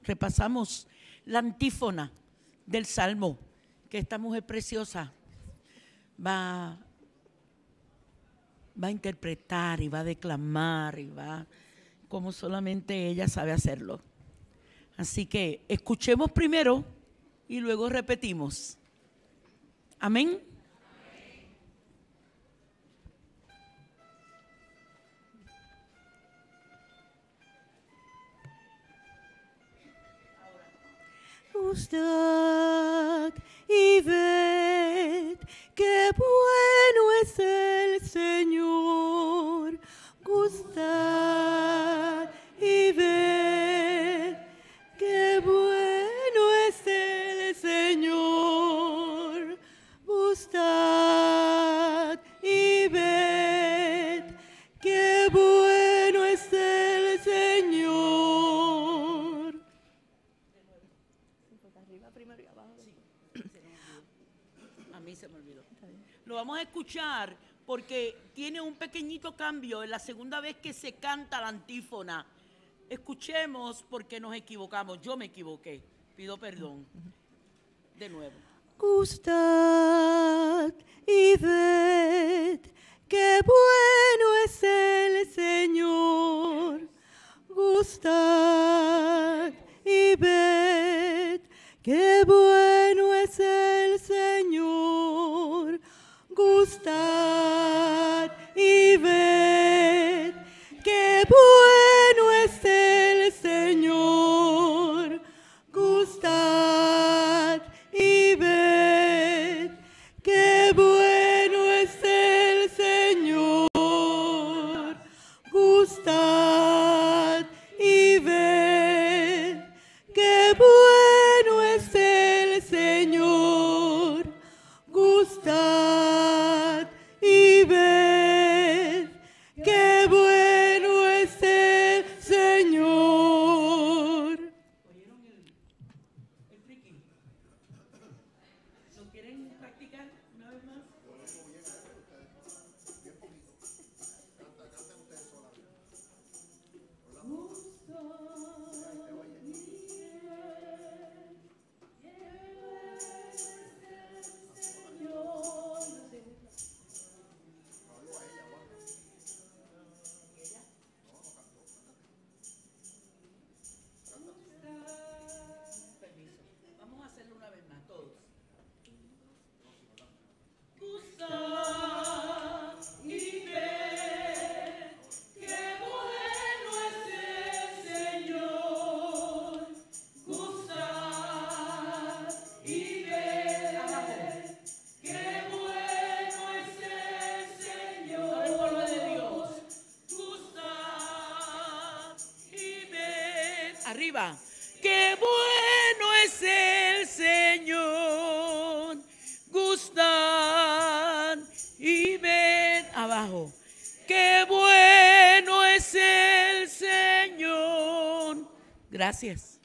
repasamos la antífona del Salmo que esta mujer preciosa va a interpretar y va a declamar y va como solamente ella sabe hacerlo. Así que escuchemos primero y luego repetimos. Amén. Gustad y ved qué bueno es el Señor. Gustad y ved qué bueno es el Señor. Gustad y ved qué bueno es el Señor. A mí se me olvidó. Lo vamos a escuchar porque tiene un pequeñito cambio en la segunda vez que se canta la antífona. Escuchemos porque nos equivocamos. Yo me equivoqué. Pido perdón. De nuevo. Gustad y ved qué bueno es el Señor. Gustad y ved qué bueno es el Señor. Gustad y ved qué bueno es el Señor. Gustad y ved qué bueno es el Señor. Gustad y ved qué bueno es el Señor. Gustad y ved qué bueno es el Señor. ¿Oyeron el triqui? ¿Lo quieren practicar una vez más? Permiso. Vamos a hacerlo una vez más, todos. Gustad y ved qué bueno es el Señor. Gustad y ved qué bueno es el Señor. El pueblo de Dios. Gustad y ved. Arriba. Qué bueno es el Señor. Gustad y ved. Abajo. Qué bueno es el Señor. Gracias.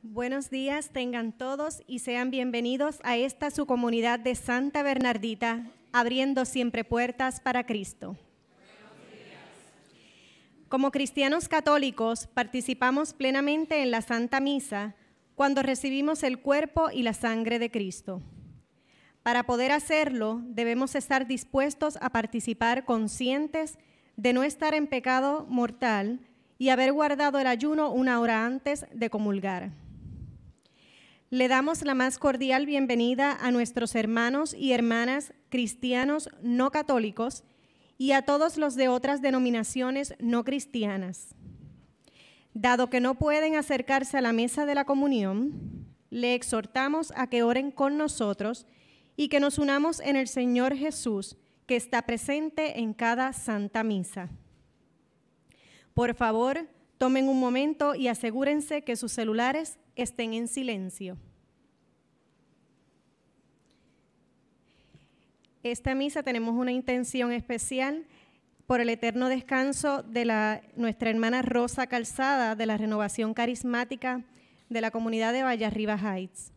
Buenos días tengan todos y sean bienvenidos a esta su comunidad de Santa Bernardita, abriendo siempre puertas para Cristo. Como cristianos católicos, participamos plenamente en la Santa Misa cuando recibimos el cuerpo y la sangre de Cristo. Para poder hacerlo, debemos estar dispuestos a participar conscientes de no estar en pecado mortal y haber guardado el ayuno una hora antes de comulgar. Le damos la más cordial bienvenida a nuestros hermanos y hermanas cristianos no católicos y a todos los de otras denominaciones no cristianas. Dado que no pueden acercarse a la mesa de la comunión, le exhortamos a que oren con nosotros y que nos unamos en el Señor Jesús, que está presente en cada Santa Misa. Por favor, tomen un momento y asegúrense que sus celulares estén en silencio. Esta misa tenemos una intención especial por el eterno descanso de nuestra hermana Rosa Calzada de la Renovación Carismática de la comunidad de Vallearriba Heights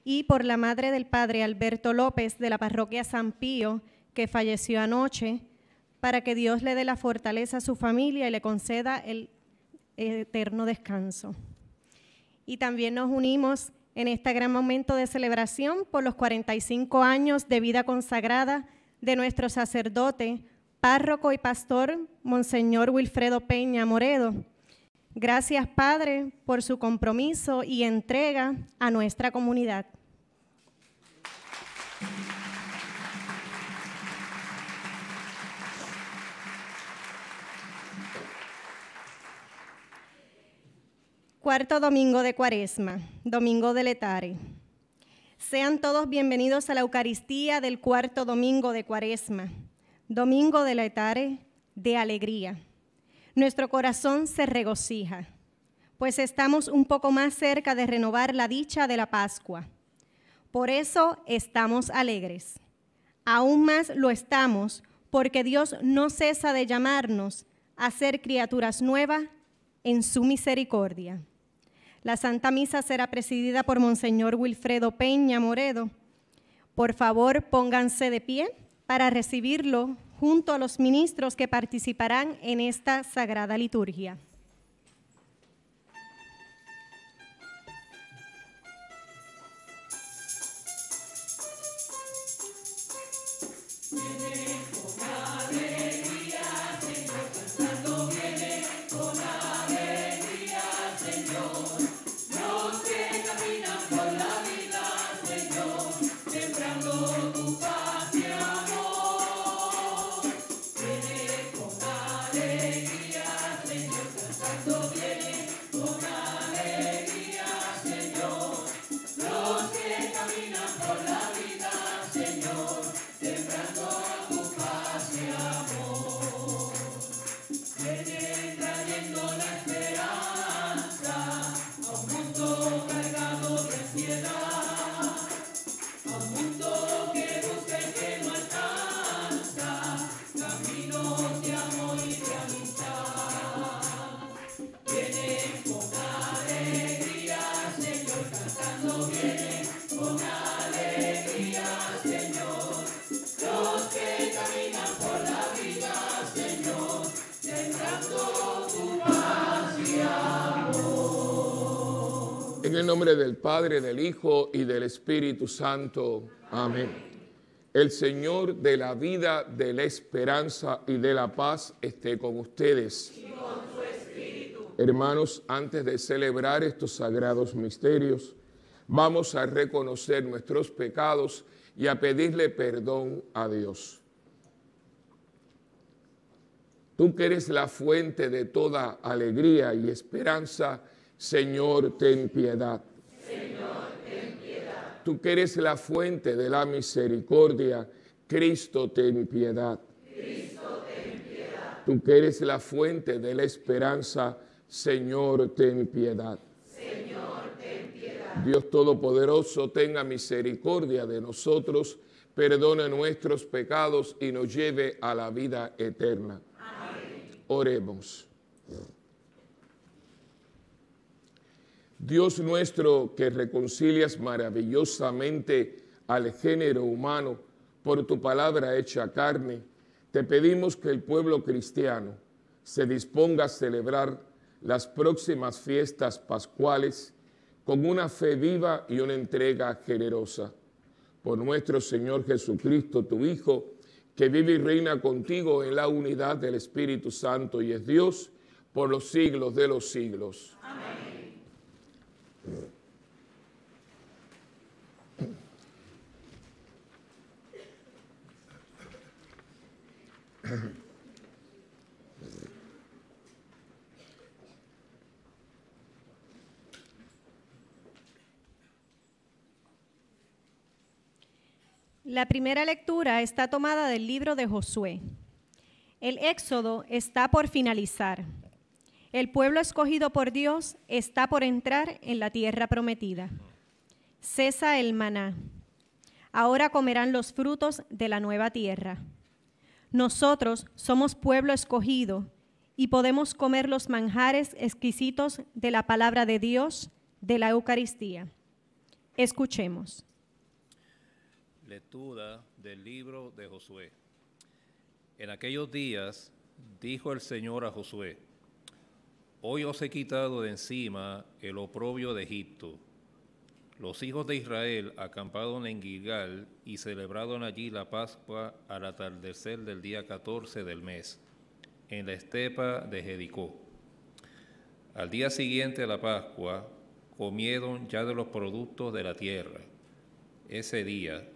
y por la madre del padre Alberto López de la parroquia San Pío, que falleció anoche, para que Dios le dé la fortaleza a su familia y le conceda el eterno descanso. Y también nos unimos en este gran momento de celebración por los 45 años de vida consagrada de nuestro sacerdote, párroco y pastor, Monseñor Wilfredo Peña Moredo. Gracias, Padre, por su compromiso y entrega a nuestra comunidad. Cuarto domingo de Cuaresma, domingo de Letare. Sean todos bienvenidos a la Eucaristía del cuarto domingo de Cuaresma, domingo de Letare, de alegría. Nuestro corazón se regocija, pues estamos un poco más cerca de renovar la dicha de la Pascua. Por eso estamos alegres. Aún más lo estamos porque Dios no cesa de llamarnos a ser criaturas nuevas en su misericordia. La Santa Misa será presidida por Monseñor Wilfredo Peña Moredo. Por favor, pónganse de pie para recibirlo junto a los ministros que participarán en esta sagrada liturgia. En el nombre del Padre, del Hijo y del Espíritu Santo. Amén. El Señor de la vida, de la esperanza y de la paz esté con ustedes. Y con su espíritu. Hermanos, antes de celebrar estos sagrados misterios, vamos a reconocer nuestros pecados y a pedirle perdón a Dios. Tú que eres la fuente de toda alegría y esperanza, Señor, ten piedad. Señor, ten piedad. Tú que eres la fuente de la misericordia, Cristo, ten piedad. Cristo, ten piedad. Tú que eres la fuente de la esperanza, Señor, ten piedad. Señor, ten piedad. Dios Todopoderoso, tenga misericordia de nosotros, perdone nuestros pecados y nos lleve a la vida eterna. Amén. Oremos. Dios nuestro, que reconcilias maravillosamente al género humano por tu palabra hecha carne, te pedimos que el pueblo cristiano se disponga a celebrar las próximas fiestas pascuales con una fe viva y una entrega generosa. Por nuestro Señor Jesucristo, tu Hijo, que vive y reina contigo en la unidad del Espíritu Santo y es Dios por los siglos de los siglos. Amén. La primera lectura está tomada del libro de Josué. El éxodo está por finalizar. El pueblo escogido por Dios está por entrar en la tierra prometida. Cesa el maná. Ahora comerán los frutos de la nueva tierra. Nosotros somos pueblo escogido y podemos comer los manjares exquisitos de la palabra de Dios, de la Eucaristía. Escuchemos. Lectura del libro de Josué. En aquellos días dijo el Señor a Josué: Hoy os he quitado de encima el oprobio de Egipto. Los hijos de Israel acamparon en Gilgal y celebraron allí la Pascua al atardecer del día 14 del mes, en la estepa de Jericó. Al día siguiente de la Pascua comieron ya de los productos de la tierra. Ese día,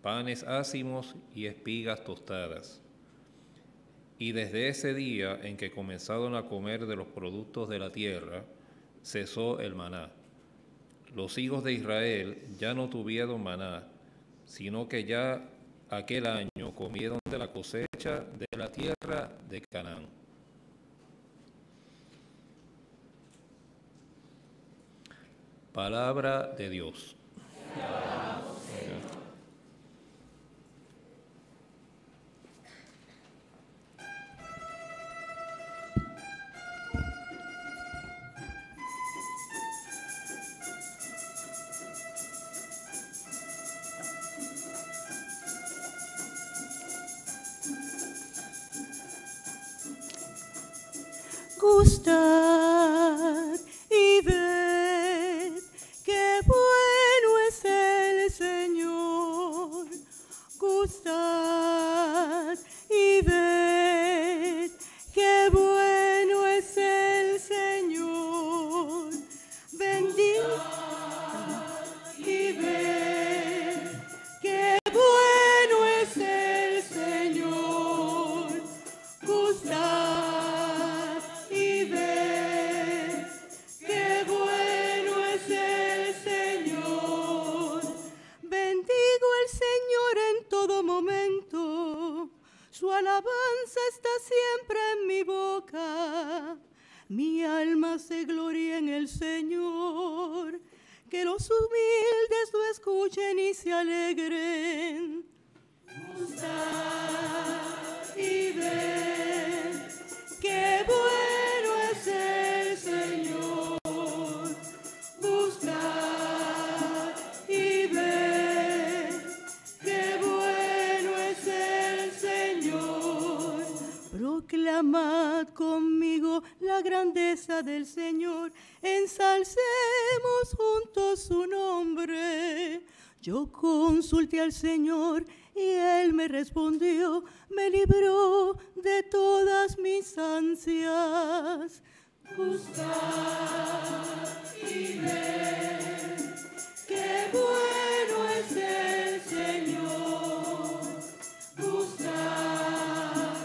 panes ácimos y espigas tostadas. Y desde ese día en que comenzaron a comer de los productos de la tierra, cesó el maná. Los hijos de Israel ya no tuvieron maná, sino que ya aquel año comieron de la cosecha de la tierra de Canaán. Palabra de Dios. Gustad y ved qué bueno es el Señor. Gustad y ved qué bueno es el Señor. Bendito y ved qué bueno es el Señor. Gustad. Su alabanza está siempre en mi boca. Mi alma se gloria en el Señor. Que los humildes lo escuchen y se alegren. Gustad y ved qué bueno es el Señor. Buscad y ved qué bueno es el Señor. Proclamad conmigo la grandeza del Señor. Ensalcemos juntos su nombre. Yo consulté al Señor y Él me respondió, me libró de todas mis ansias. Buscad y ved qué bueno es el Señor. Buscad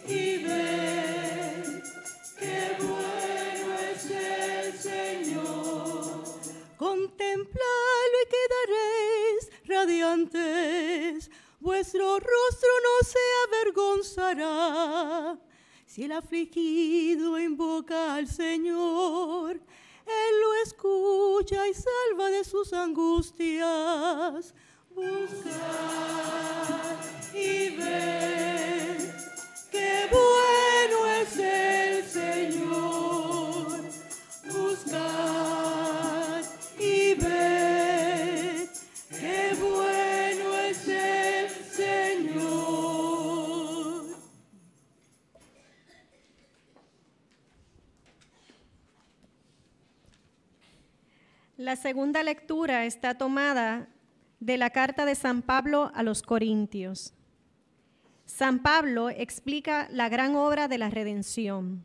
y ved qué bueno es el Señor. Contempladlo y quedaréis radiantes. Vuestro rostro no se avergonzará. Si el afligido invoca al Señor, Él lo escucha y salva de sus angustias. Buscad y ved qué bueno es el Señor. Buscad La segunda lectura está tomada de la carta de San Pablo a los Corintios. San Pablo explica la gran obra de la redención.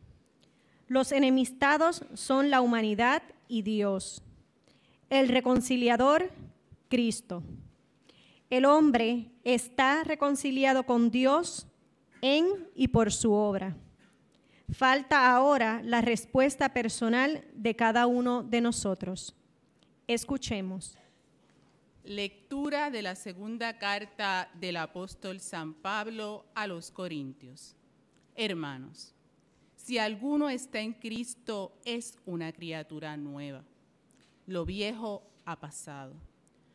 Los enemistados son la humanidad y Dios. El reconciliador, Cristo. El hombre está reconciliado con Dios en y por su obra. Falta ahora la respuesta personal de cada uno de nosotros. Escuchemos. Lectura de la segunda carta del apóstol San Pablo a los Corintios. Hermanos, si alguno está en Cristo, es una criatura nueva. Lo viejo ha pasado,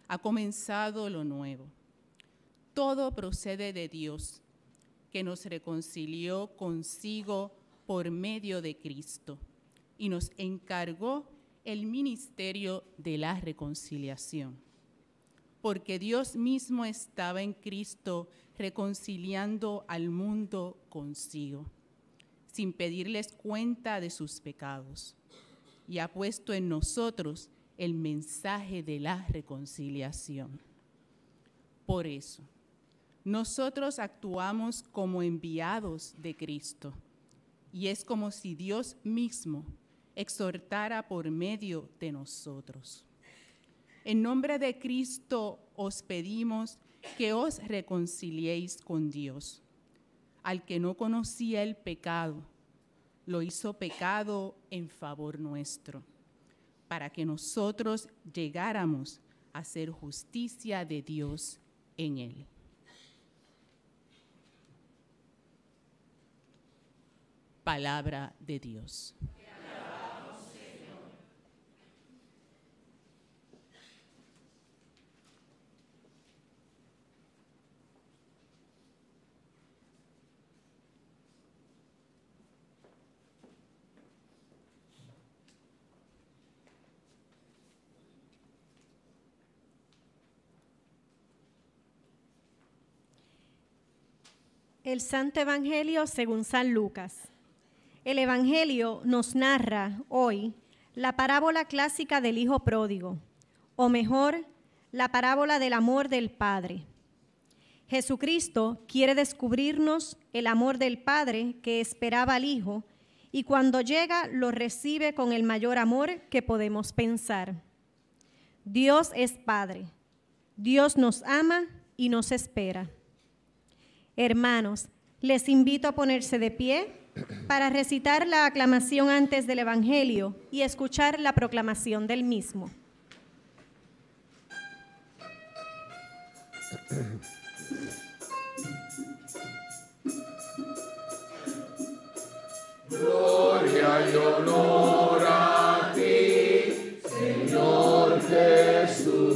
ha comenzado lo nuevo. Todo procede de Dios, que nos reconcilió consigo por medio de Cristo y nos encargó el ministerio de la reconciliación. Porque Dios mismo estaba en Cristo reconciliando al mundo consigo, sin pedirles cuenta de sus pecados, y ha puesto en nosotros el mensaje de la reconciliación. Por eso, nosotros actuamos como enviados de Cristo, y es como si Dios mismo exhortara por medio de nosotros. En nombre de Cristo os pedimos que os reconciliéis con Dios. Al que no conocía el pecado, lo hizo pecado en favor nuestro, para que nosotros llegáramos a hacer justicia de Dios en él. Palabra de Dios. El Santo Evangelio según San Lucas. El Evangelio nos narra hoy la parábola clásica del Hijo Pródigo, o mejor, la parábola del amor del Padre. Jesucristo quiere descubrirnos el amor del Padre que esperaba al Hijo y cuando llega lo recibe con el mayor amor que podemos pensar. Dios es Padre, Dios nos ama y nos espera. Hermanos, les invito a ponerse de pie para recitar la aclamación antes del Evangelio y escuchar la proclamación del mismo. Gloria y honor a ti, Señor Jesús.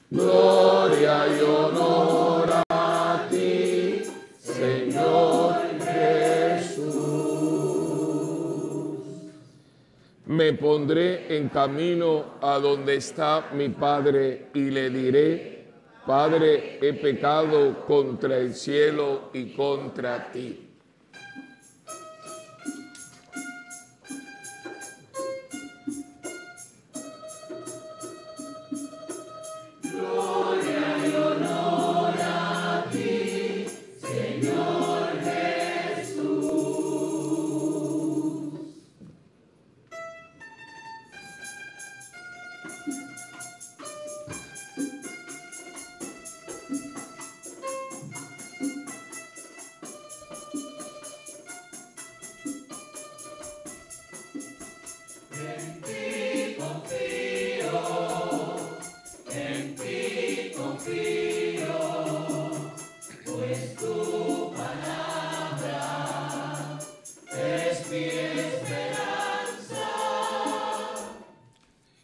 Gloria y honor a ti, Señor Jesús. Me pondré en camino a donde está mi Padre y le diré: Padre, he pecado contra el cielo y contra ti.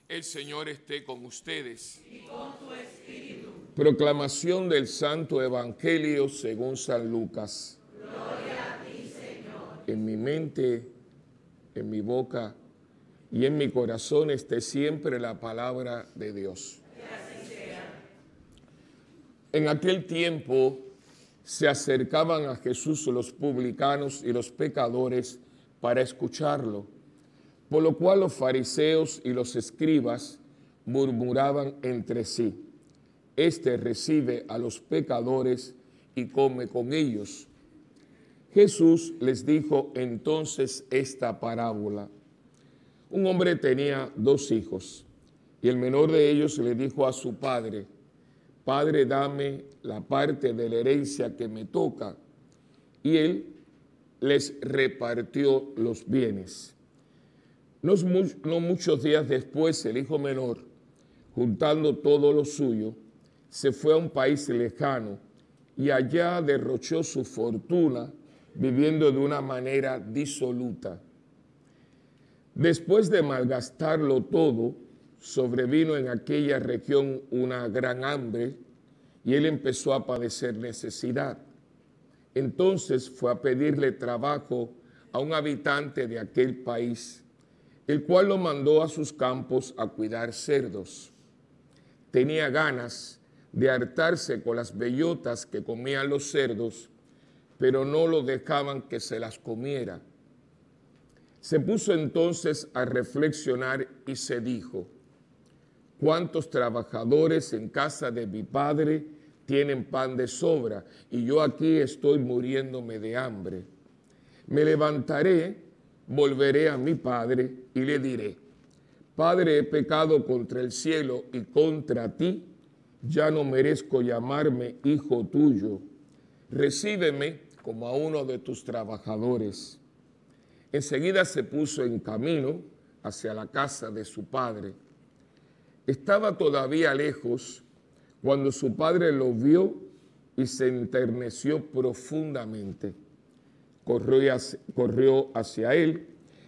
El Señor esté con ustedes. Y con tu espíritu. Proclamación del Santo Evangelio según San Lucas. Gloria a ti, Señor. En mi mente, en mi boca y en mi corazón esté siempre la palabra de Dios. Que así sea. En aquel tiempo se acercaban a Jesús los publicanos y los pecadores para escucharlo, por lo cual los fariseos y los escribas murmuraban entre sí: Este recibe a los pecadores y come con ellos. Jesús les dijo entonces esta parábola. Un hombre tenía 2 hijos, y el menor de ellos le dijo a su padre: Padre, dame la parte de la herencia que me toca. Y él les repartió los bienes. No muchos días después, el hijo menor, juntando todo lo suyo, se fue a un país lejano y allá derrochó su fortuna viviendo de una manera disoluta. Después de malgastarlo todo, sobrevino en aquella región una gran hambre y él empezó a padecer necesidad. Entonces fue a pedirle trabajo a un habitante de aquel país, el cual lo mandó a sus campos a cuidar cerdos. Tenía ganas de hartarse con las bellotas que comían los cerdos, pero no lo dejaban que se las comiera. Se puso entonces a reflexionar y se dijo: ¿Cuántos trabajadores en casa de mi padre tienen pan de sobra y yo aquí estoy muriéndome de hambre? Me levantaré, volveré a mi padre y le diré: Padre, he pecado contra el cielo y contra ti, ya no merezco llamarme hijo tuyo. Recíbeme como a uno de tus trabajadores. Enseguida se puso en camino hacia la casa de su padre. Estaba todavía lejos cuando su padre lo vio y se enterneció profundamente. Corrió hacia él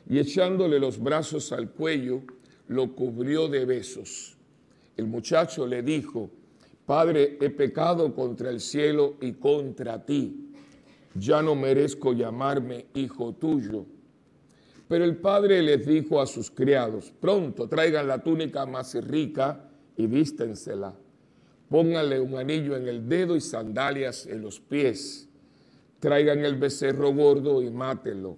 y echándole los brazos al cuello, lo cubrió de besos. El muchacho le dijo: Padre, he pecado contra el cielo y contra ti. Ya no merezco llamarme hijo tuyo. Pero el padre les dijo a sus criados: Pronto traigan la túnica más rica y vístensela. Pónganle un anillo en el dedo y sandalias en los pies. Traigan el becerro gordo y mátenlo.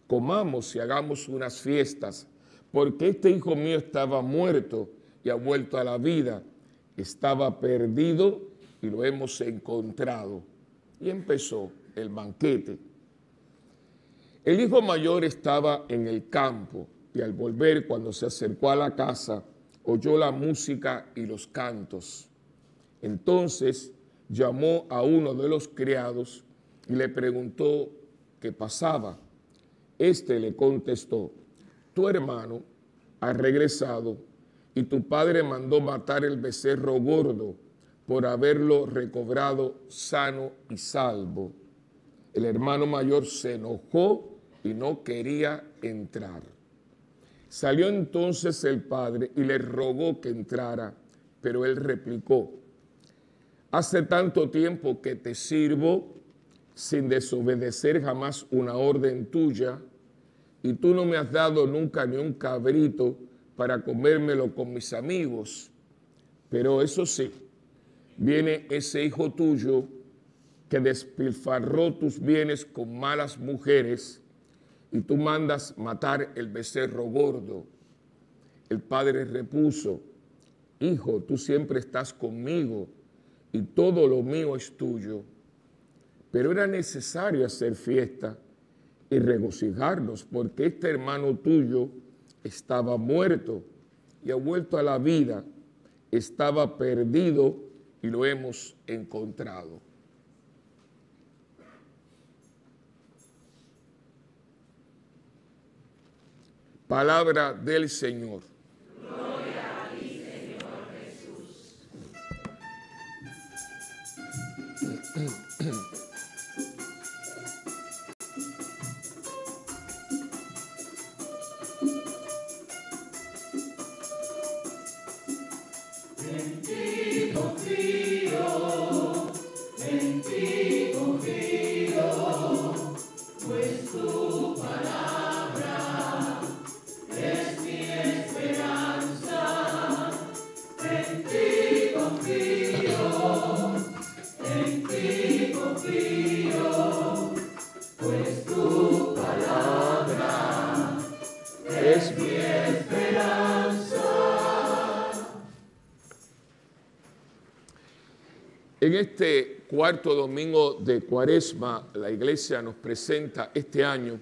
Comamos y hagamos unas fiestas, porque este hijo mío estaba muerto y ha vuelto a la vida. Estaba perdido y lo hemos encontrado. Y empezó el banquete. El hijo mayor estaba en el campo y al volver, cuando se acercó a la casa, oyó la música y los cantos. Entonces llamó a uno de los criados y le preguntó qué pasaba. Este le contestó: Tu hermano ha regresado y tu padre mandó matar el becerro gordo por haberlo recobrado sano y salvo. El hermano mayor se enojó y no quería entrar. Salió entonces el padre y le rogó que entrara, pero él replicó: Hace tanto tiempo que te sirvo sin desobedecer jamás una orden tuya, y tú no me has dado nunca ni un cabrito para comérmelo con mis amigos. Pero eso sí, viene ese hijo tuyo que despilfarró tus bienes con malas mujeres y tú mandas matar el becerro gordo. El padre repuso: Hijo, tú siempre estás conmigo y todo lo mío es tuyo. Pero era necesario hacer fiesta y regocijarnos, porque este hermano tuyo estaba muerto y ha vuelto a la vida, estaba perdido y lo hemos encontrado. Palabra del Señor. Gloria a ti, Señor Jesús. En ti confío, pues tu palabra es mi esperanza. En este cuarto domingo de Cuaresma, la iglesia nos presenta este año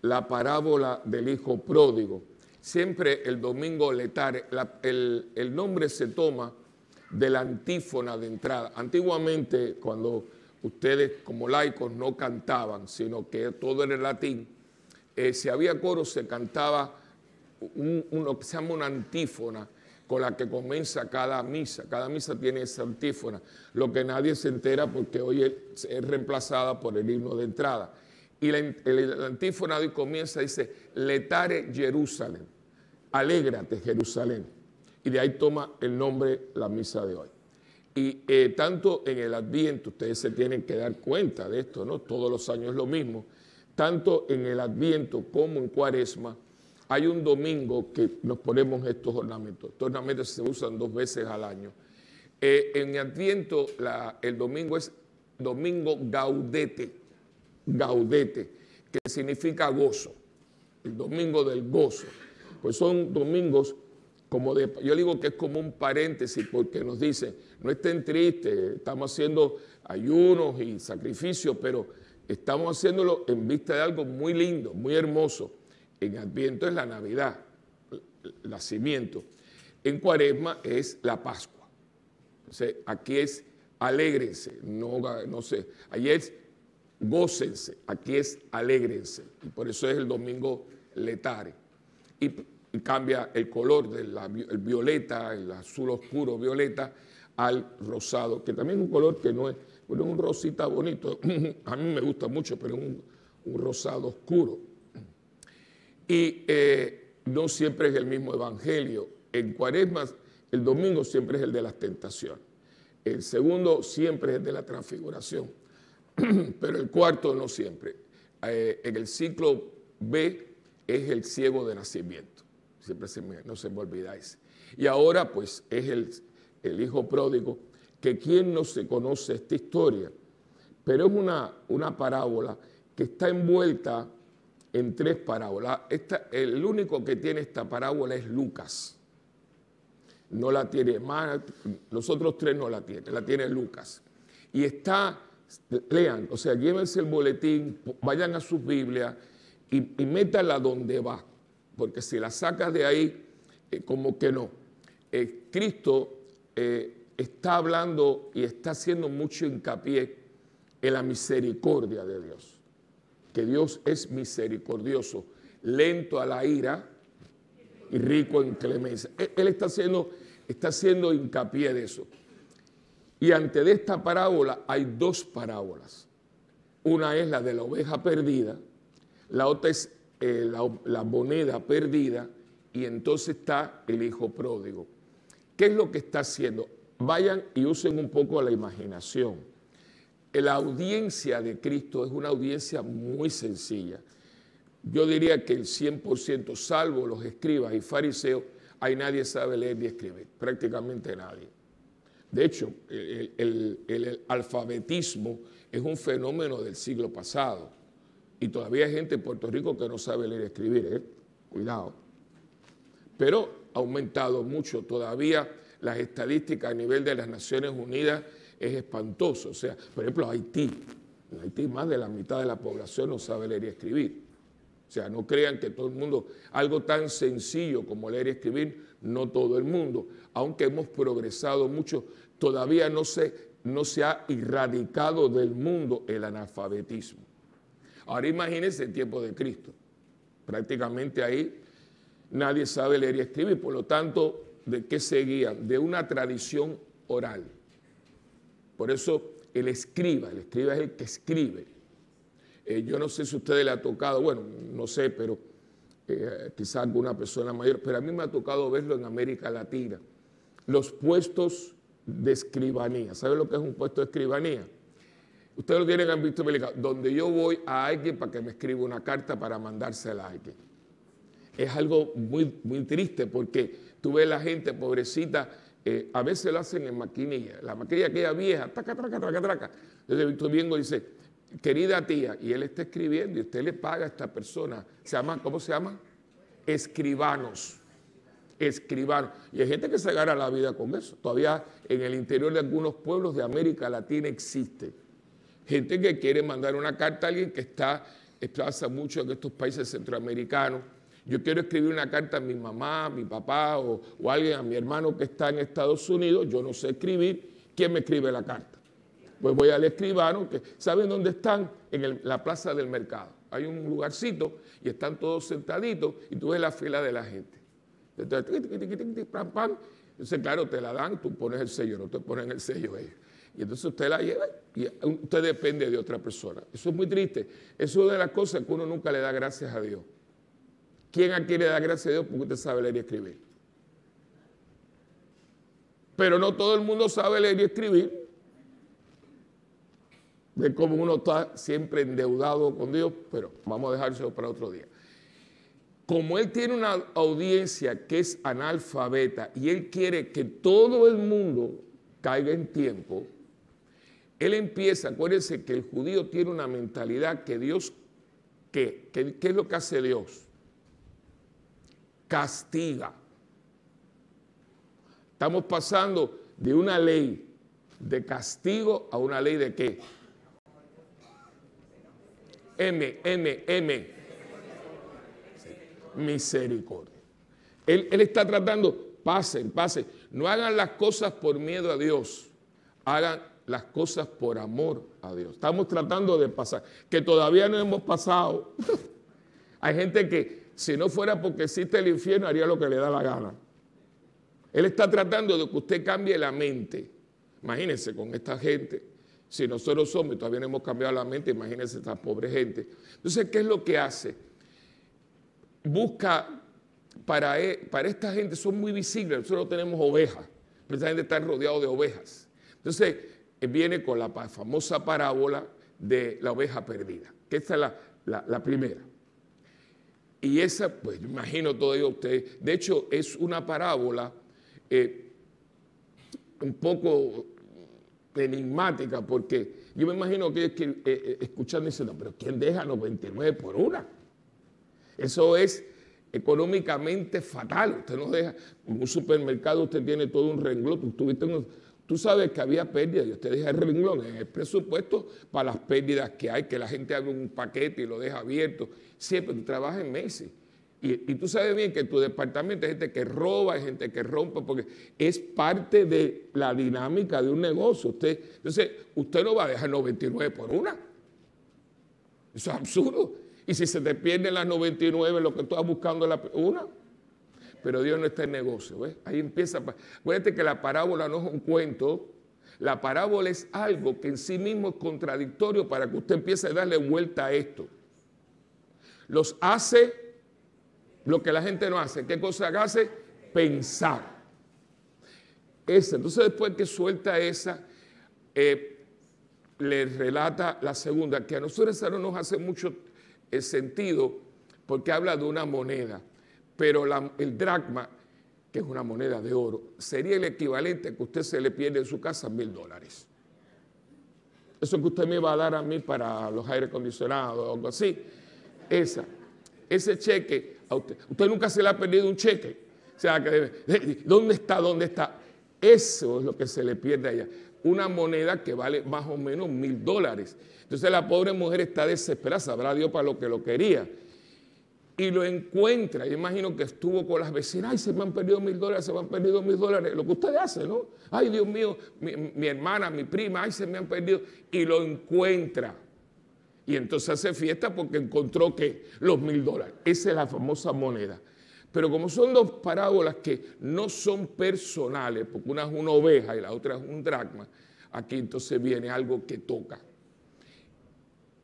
la parábola del hijo pródigo. Siempre el domingo letare, el nombre se toma de la antífona de entrada. Antiguamente, cuando ustedes como laicos no cantaban, sino que todo era en latín, si había coro se cantaba lo que se llama una antífona, con la que comienza cada misa. Cada misa tiene esa antífona, lo que nadie se entera porque hoy es reemplazada por el himno de entrada. Y la antífona de hoy comienza, dice, letare Jerusalem, alégrate Jerusalén. Y de ahí toma el nombre la misa de hoy. Y tanto en el Adviento, ustedes se tienen que dar cuenta de esto, ¿no? Todos los años es lo mismo. Tanto en el Adviento como en Cuaresma, hay un domingo que nos ponemos estos ornamentos. Estos ornamentos se usan 2 veces al año. En Adviento, el domingo es domingo gaudete, que significa gozo, el domingo del gozo. Pues son domingos yo digo que es como un paréntesis porque nos dicen, no estén tristes, estamos haciendo ayunos y sacrificios, pero estamos haciéndolo en vista de algo muy lindo, muy hermoso. En Adviento es la Navidad, el nacimiento. En Cuaresma es la Pascua. Entonces, aquí es alégrense, no sé, allí es gócense, aquí es alégrense. Y por eso es el domingo letare. Y cambia el color del violeta, el azul oscuro violeta, al rosado, que también es un color que no es un rosita bonito. A mí me gusta mucho, pero es un rosado oscuro. Y no siempre es el mismo evangelio. En Cuaresma, el domingo siempre es el de las tentaciones. El segundo siempre es el de la transfiguración. Pero el cuarto no siempre. En el ciclo B es el ciego de nacimiento. Siempre no se me olvida ese. Y ahora pues es el hijo pródigo, que quien no se conoce esta historia, pero es una parábola que está envuelta en 3 parábolas. El único que tiene esta parábola es Lucas. No la tiene más, los otros 3 no la tiene Lucas. Y lean, o sea, llévense el boletín, vayan a sus Biblias y métanla donde va, porque si la sacas de ahí, como que no. Cristo está hablando y está haciendo mucho hincapié en la misericordia de Dios, que Dios es misericordioso, lento a la ira y rico en clemencia. Él está haciendo hincapié de eso. Y ante de esta parábola hay 2 parábolas. Una es la de la oveja perdida, la otra es la moneda perdida, y entonces está el hijo pródigo. ¿Qué es lo que está haciendo? Vayan y usen un poco la imaginación. La audiencia de Cristo es una audiencia muy sencilla. Yo diría que el 100%, salvo los escribas y fariseos, ahí nadie sabe leer ni escribir, prácticamente nadie. De hecho, el alfabetismo es un fenómeno del siglo pasado. Y todavía hay gente en Puerto Rico que no sabe leer y escribir, cuidado. Pero ha aumentado mucho. Todavía las estadísticas a nivel de las Naciones Unidas es espantoso. O sea, por ejemplo, Haití. En Haití más de la mitad de la población no sabe leer y escribir. O sea, no crean que todo el mundo, algo tan sencillo como leer y escribir, no todo el mundo. Aunque hemos progresado mucho, todavía no se ha erradicado del mundo el analfabetismo. Ahora imagínense el tiempo de Cristo. Prácticamente ahí nadie sabe leer y escribir. Por lo tanto, ¿de qué se guían? De una tradición oral. Por eso el escriba es el que escribe. Yo no sé si a ustedes le ha tocado, bueno, no sé, pero quizá alguna persona mayor, pero a mí me ha tocado verlo en América Latina. Los puestos de escribanía. ¿Saben lo que es un puesto de escribanía? Ustedes lo tienen visto, donde yo voy a alguien para que me escriba una carta para mandársela a alguien. Es algo muy, muy triste porque tú ves la gente pobrecita, a veces lo hacen en maquinilla, la maquinilla aquella vieja, traca. Entonces tú vengo y dice, querida tía, y él está escribiendo y usted le paga a esta persona, ¿cómo se llama? Escribanos. escribano. Y hay gente que se gana la vida con eso. Todavía en el interior de algunos pueblos de América Latina existe gente que quiere mandar una carta a alguien que pasa mucho en estos países centroamericanos. Yo quiero escribir una carta a mi mamá, a mi papá o alguien, a mi hermano que está en Estados Unidos. Yo no sé escribir. ¿Quién me escribe la carta? Pues voy al escribano, que ¿saben dónde están? En la plaza del mercado. Hay un lugarcito y están todos sentaditos y tú ves la fila de la gente. Entonces, claro, te la dan, tú pones el sello, no te ponen el sello ellos. Y entonces usted la lleva y usted depende de otra persona. Eso es muy triste. Eso es una de las cosas que uno nunca le da gracias a Dios. ¿Quién aquí le da gracias a Dios porque usted sabe leer y escribir? Pero no todo el mundo sabe leer y escribir. De cómo uno está siempre endeudado con Dios, pero vamos a dejárselo para otro día. Como él tiene una audiencia que es analfabeta y él quiere que todo el mundo caiga en tiempo, él empieza, acuérdense que el judío tiene una mentalidad que Dios, ¿qué es lo que hace Dios? Castiga. Estamos pasando de una ley de castigo a una ley de ¿qué? Misericordia. Él está tratando, pasen. No hagan las cosas por miedo a Dios, hagan las cosas por amor a Dios. Estamos tratando de pasar, que todavía no hemos pasado. Hay gente que si no fuera porque existe el infierno haría lo que le da la gana. Él está tratando de que usted cambie la mente. Imagínense con esta gente. Si nosotros somos y todavía no hemos cambiado la mente, imagínense esta pobre gente. Entonces, ¿qué es lo que hace? Busca, para esta gente son muy visibles, nosotros tenemos ovejas, pero esta gente está rodeada de ovejas. Entonces, viene con la famosa parábola de la oveja perdida, que esta es la primera. Y esa, pues, yo imagino todavía ustedes, de hecho, es una parábola un poco enigmática, porque yo me imagino que escuchando dicen, no, pero ¿quién deja 99 por una? Eso es económicamente fatal. Usted no deja, en un supermercado usted tiene todo un renglón, tú sabes que había pérdidas y usted deja el renglón en el presupuesto para las pérdidas que hay, que la gente abre un paquete y lo deja abierto. Siempre tú trabajas en meses. Y tú sabes bien que en tu departamento hay gente que roba, hay gente que rompe, porque es parte de la dinámica de un negocio. Entonces, usted no va a dejar 99 por una. Eso es absurdo. Y si se te pierden las 99, lo que tú estás buscando es una. Pero Dios no está en negocio, ¿ves? Ahí empieza. Acuérdate que la parábola no es un cuento. La parábola es algo que en sí mismo es contradictorio para que usted empiece a darle vuelta a esto. Los hace lo que la gente no hace. ¿Qué cosa hace? Pensar. Entonces, después que suelta esa, le relata la segunda, que a nosotros eso no nos hace mucho sentido, porque habla de una moneda, pero el dracma, que es una moneda de oro, sería el equivalente a que usted se le pierde en su casa $1,000. Eso que usted me va a dar a mí para los aire acondicionados o algo así, ese cheque, a usted nunca se le ha perdido un cheque. O sea, ¿dónde está? Eso es lo que se le pierde allá. Una moneda que vale más o menos $1,000. Entonces la pobre mujer está desesperada, sabrá Dios para lo que lo quería. Y lo encuentra. Yo imagino que estuvo con las vecinas. Ay, se me han perdido $1,000, se me han perdido $1,000. Lo que ustedes hacen, ¿no? Ay, Dios mío, mi hermana, mi prima, ay, se me han perdido. Y lo encuentra. Y entonces hace fiesta porque encontró que los $1,000. Esa es la famosa moneda. Pero como son dos parábolas que no son personales, porque una es una oveja y la otra es un dracma, aquí entonces viene algo que toca.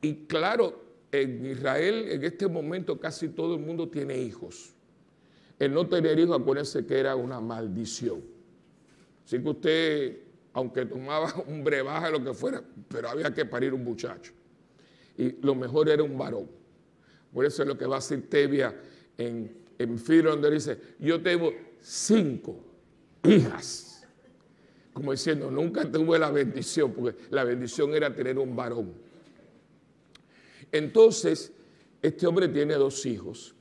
Y claro, en Israel en este momento casi todo el mundo tiene hijos. El no tener hijos, acuérdense que era una maldición. Así que usted, aunque tomaba un brebaje, lo que fuera, pero había que parir un muchacho. Y lo mejor era un varón. Por eso es lo que va a decir Tevia en Filo, donde dice, yo tengo 5 hijas. Como diciendo, nunca tuve la bendición, porque la bendición era tener un varón. Entonces, este hombre tiene 2 hijos.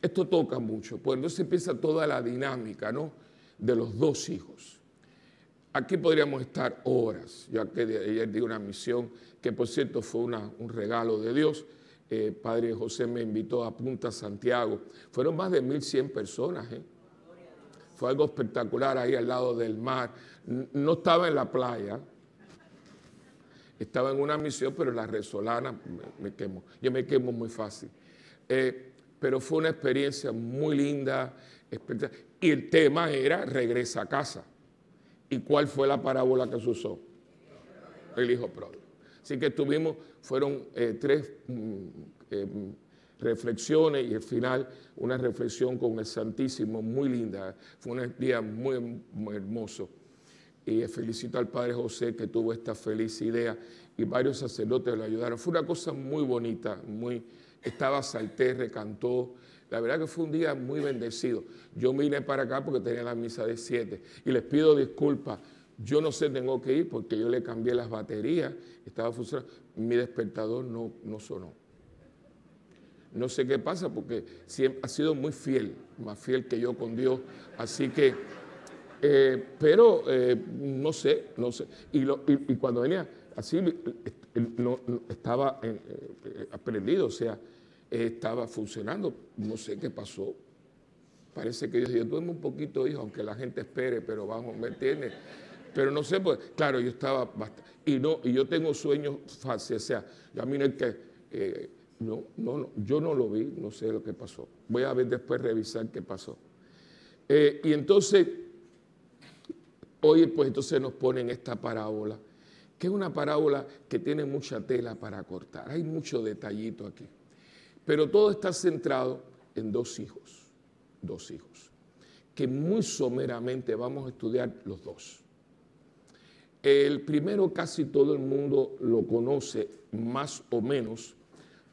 Esto toca mucho, pues entonces empieza toda la dinámica, ¿no?, de los dos hijos. Aquí podríamos estar horas. Yo ayer di una misión que, por cierto, fue un regalo de Dios. Padre José me invitó a Punta Santiago. Fueron más de 1,100 personas. Fue algo espectacular ahí al lado del mar. No estaba en la playa. Estaba en una misión, pero la resolana me quemó. Yo me quemo muy fácil. Pero fue una experiencia muy linda. Y el tema era regresa a casa. ¿Y cuál fue la parábola que se usó? El hijo pródigo. Así que fueron 3 reflexiones y al final una reflexión con el Santísimo muy linda. Fue un día muy, muy hermoso. Y felicito al Padre José que tuvo esta feliz idea y varios sacerdotes lo ayudaron. Fue una cosa muy bonita, estaba Salterre, cantó. La verdad que fue un día muy bendecido. Yo vine para acá porque tenía la misa de 7 y les pido disculpas. Yo no sé, tengo que ir porque yo le cambié las baterías, estaba funcionando. Mi despertador no sonó. No sé qué pasa porque siempre ha sido muy fiel, más fiel que yo con Dios. Así que, pero no sé. Y cuando venía así, no estaba prendido, o sea, estaba funcionando. No sé qué pasó. Parece que Dios dijo, duerme un poquito, hijo, aunque la gente espere, pero vamos, ¿me entiendes? Pero no sé, pues, claro, yo estaba bastante. Y yo tengo sueños fáciles, o sea, a mí no hay que. Yo no lo vi, no sé lo que pasó. Voy a ver después, revisar qué pasó. Y entonces, hoy pues entonces nos ponen esta parábola, que es una parábola que tiene mucha tela para cortar. Hay mucho detallito aquí. Pero todo está centrado en 2 hijos, que muy someramente vamos a estudiar los 2. El primero casi todo el mundo lo conoce más o menos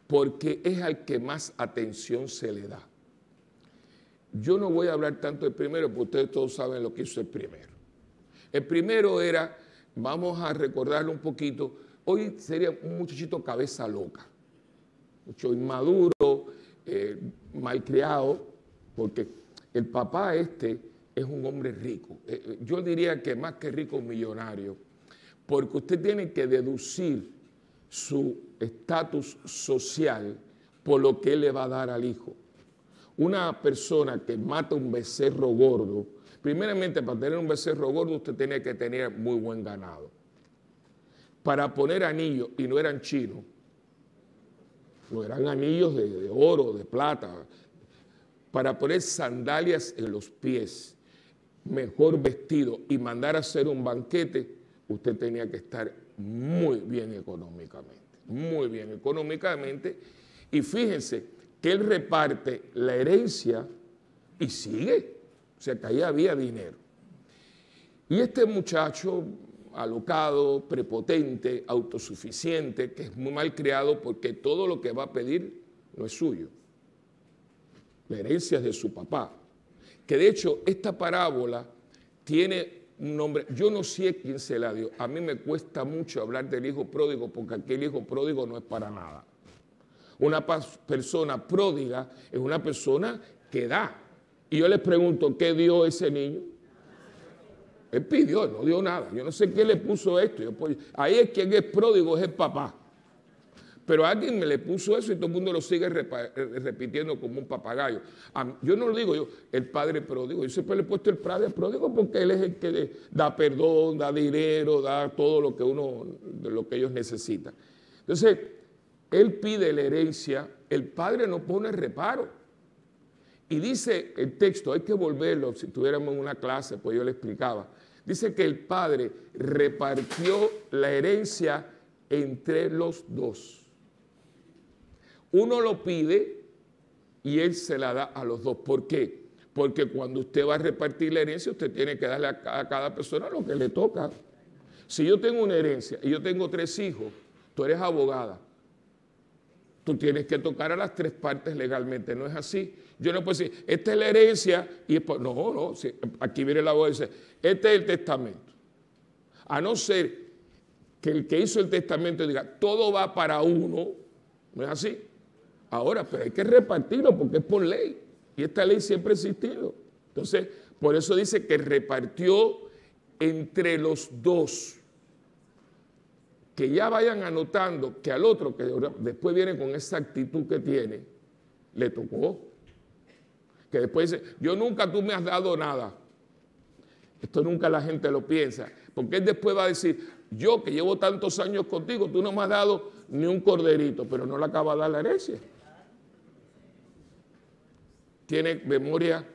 porque es al que más atención se le da. Yo no voy a hablar tanto del primero porque ustedes todos saben lo que hizo el primero. El primero era, vamos a recordarlo un poquito, hoy sería un muchachito cabeza loca, mucho inmaduro, malcriado, porque el papá es un hombre rico. Yo diría que más que rico, millonario, porque usted tiene que deducir su estatus social por lo que él le va a dar al hijo. Una persona que mata un becerro gordo, primeramente para tener un becerro gordo usted tiene que tener muy buen ganado. Para poner anillos, y no eran chinos, no eran anillos de oro, de plata, para poner sandalias en los pies, mejor vestido y mandar a hacer un banquete, usted tenía que estar muy bien económicamente, y fíjense que él reparte la herencia y sigue, o sea que ahí había dinero. Y este muchacho alocado, prepotente, autosuficiente, que es muy mal criado porque todo lo que va a pedir no es suyo. La herencia es de su papá. Que de hecho esta parábola tiene un nombre, yo no sé quién se la dio. A mí me cuesta mucho hablar del hijo pródigo porque aquel hijo pródigo no es para nada. Una persona pródiga es una persona que da. Y yo les pregunto, ¿qué dio ese niño? Él pidió, no dio nada. Yo no sé qué le puso esto. Ahí es quien es pródigo, es el papá. Pero alguien me le puso eso y todo el mundo lo sigue repitiendo como un papagayo. Yo no lo digo yo, el padre pródigo. Yo siempre le he puesto el padre pródigo porque él es el que da perdón, da dinero, da todo lo que ellos necesitan. Entonces, él pide la herencia, el padre no pone reparo. Y dice el texto, hay que volverlo, si tuviéramos una clase, pues yo le explicaba. Dice que el padre repartió la herencia entre los 2. Uno lo pide y él se la da a los 2. ¿Por qué? Porque cuando usted va a repartir la herencia, usted tiene que darle a cada persona lo que le toca. Si yo tengo una herencia y yo tengo 3 hijos, tú eres abogada. Tú tienes que tocar a las 3 partes legalmente, ¿no es así? Yo no puedo decir, esta es la herencia, y después, no, sí, aquí viene la voz y dice, este es el testamento. A no ser que el que hizo el testamento diga, todo va para uno, ¿no es así? Ahora, pero hay que repartirlo porque es por ley. Y esta ley siempre ha existido. Entonces, por eso dice que repartió entre los dos. Que ya vayan anotando que al otro, que después viene con esa actitud que tiene, le tocó. Que después dice, yo nunca tú me has dado nada. Esto nunca la gente lo piensa. Porque él después va a decir, yo que llevo tantos años contigo, tú no me has dado ni un corderito, pero no le acaba de dar la herencia. Tiene memoria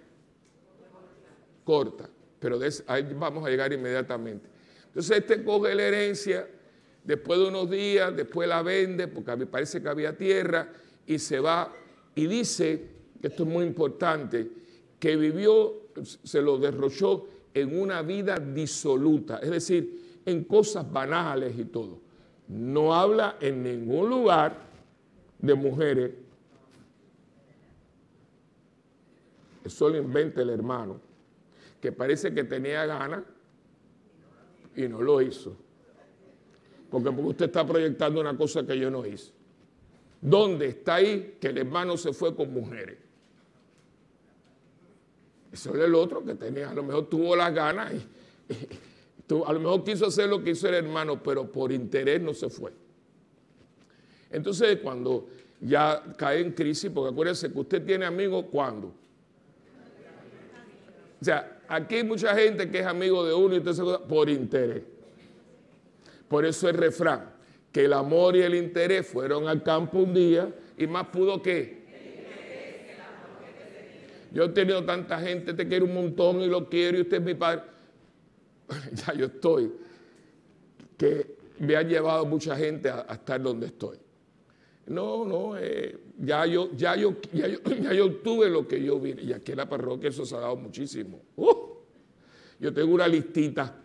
corta, pero ahí vamos a llegar inmediatamente. Entonces este coge la herencia, después de unos días, después la vende, porque me parece que había tierra, y se va, y dice, que esto es muy importante, que vivió, se lo derrochó en una vida disoluta, es decir, en cosas banales y todo. No habla en ningún lugar de mujeres. Eso lo inventa el hermano, que parece que tenía ganas y no lo hizo. Porque usted está proyectando una cosa que yo no hice. ¿Dónde está ahí que el hermano se fue con mujeres? Eso era el otro que tenía, a lo mejor tuvo las ganas y a lo mejor quiso hacer lo que hizo el hermano, pero por interés no se fue. Entonces cuando ya cae en crisis, porque acuérdense que usted tiene amigos, ¿cuándo? O sea, aquí hay mucha gente que es amigo de uno y usted se por interés. Por eso el refrán, que el amor y el interés fueron al campo un día y más pudo que. Yo he tenido tanta gente, te quiero un montón y lo quiero y usted es mi padre. Ya yo estoy, que me ha llevado mucha gente a estar donde estoy. No, ya yo tuve lo que yo vine. Y aquí en la parroquia eso se ha dado muchísimo. Yo tengo una listita.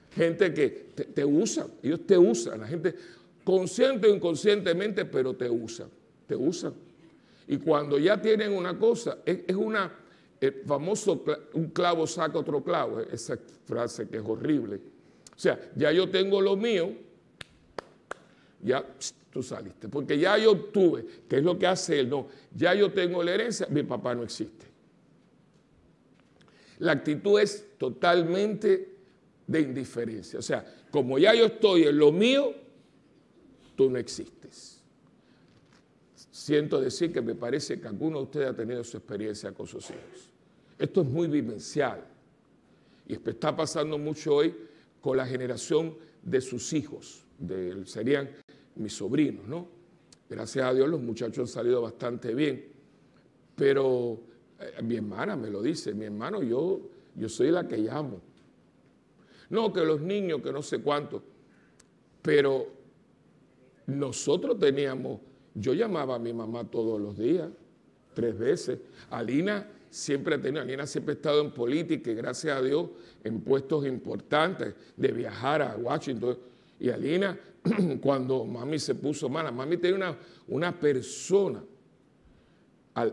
Gente que te usa, ellos te usan. La gente, consciente o inconscientemente, pero te usan. Y cuando ya tienen una cosa, es una, el famoso, un clavo saca otro clavo, esa frase que es horrible. O sea, ya yo tengo lo mío, ya tú saliste, porque ya yo obtuve, que es lo que hace él, no, ya yo tengo la herencia, mi papá no existe. La actitud es totalmente de indiferencia, o sea, como ya yo estoy en lo mío, tú no existes. Siento decir que me parece que alguno de ustedes ha tenido su experiencia con sus hijos. Esto es muy vivencial y está pasando mucho hoy con la generación de sus hijos, serían mis sobrinos, ¿no? Gracias a Dios los muchachos han salido bastante bien, pero mi hermana me lo dice, mi hermano, yo soy la que llamo. No, que los niños, que no sé cuánto, pero nosotros teníamos, yo llamaba a mi mamá todos los días, 3 veces. Alina siempre ha estado en política y gracias a Dios en puestos importantes de viajar a Washington. Y Alina, cuando mami se puso mala, mami tenía una persona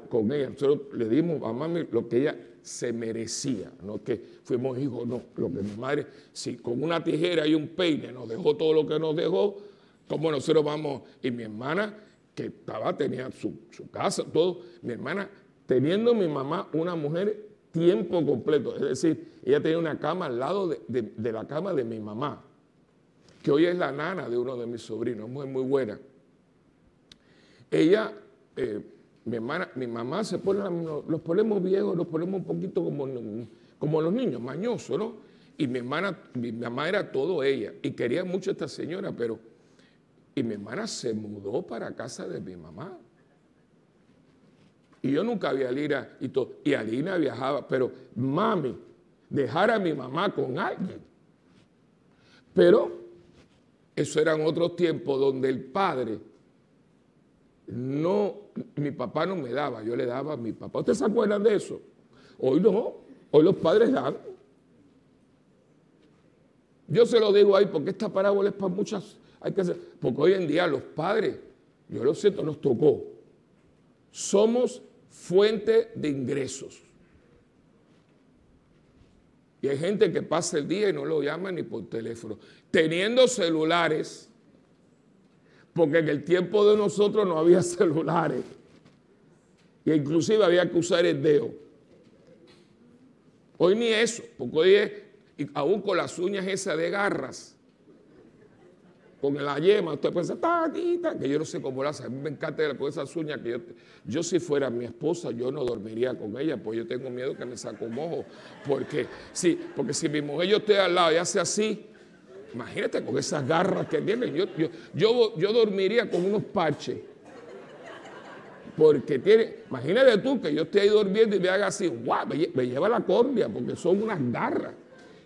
con ella. Nosotros le dimos a mami lo que ella se merecía, no que fuimos hijos, no. Lo que mi madre, si con una tijera y un peine nos dejó todo lo que nos dejó, como nosotros vamos, y mi hermana, que tenía su casa, todo, mi hermana, teniendo mi mamá una mujer tiempo completo, es decir, ella tenía una cama al lado de la cama de mi mamá, que hoy es la nana de uno de mis sobrinos, muy buena. Ella, mi mamá se pone, los ponemos viejos, los ponemos un poquito como los niños, mañosos, ¿no? Y mi mamá era todo ella, y quería mucho a esta señora, y mi hermana se mudó para casa de mi mamá. Y yo nunca vi a Alina y todo. Y Alina viajaba, pero mami, dejar a mi mamá con alguien. Pero eso eran otros tiempos donde el padre mi papá no me daba, yo le daba a mi papá. ¿Ustedes se acuerdan de eso? Hoy no, hoy los padres dan. Yo se lo digo ahí porque esta parábola es para muchas. Porque hoy en día los padres, yo lo siento, nos tocó. Somos fuente de ingresos. Y hay gente que pasa el día y no lo llama ni por teléfono. Teniendo celulares, porque en el tiempo de nosotros no había celulares. Y inclusive había que usar el dedo. Hoy ni eso, porque hoy es, y aún con las uñas esas de garras, con la yema, usted piensa, que yo no sé cómo lo hace. A mí me encanta con esas uñas que yo si fuera mi esposa, yo no dormiría con ella, pues yo tengo miedo que me saque un mojo. Porque si mi mujer yo estoy al lado y hace así, imagínate con esas garras que tiene, yo dormiría con unos parches. Porque tiene, imagínate tú que yo esté ahí durmiendo y me haga así, guau, me lleva la córnea, porque son unas garras.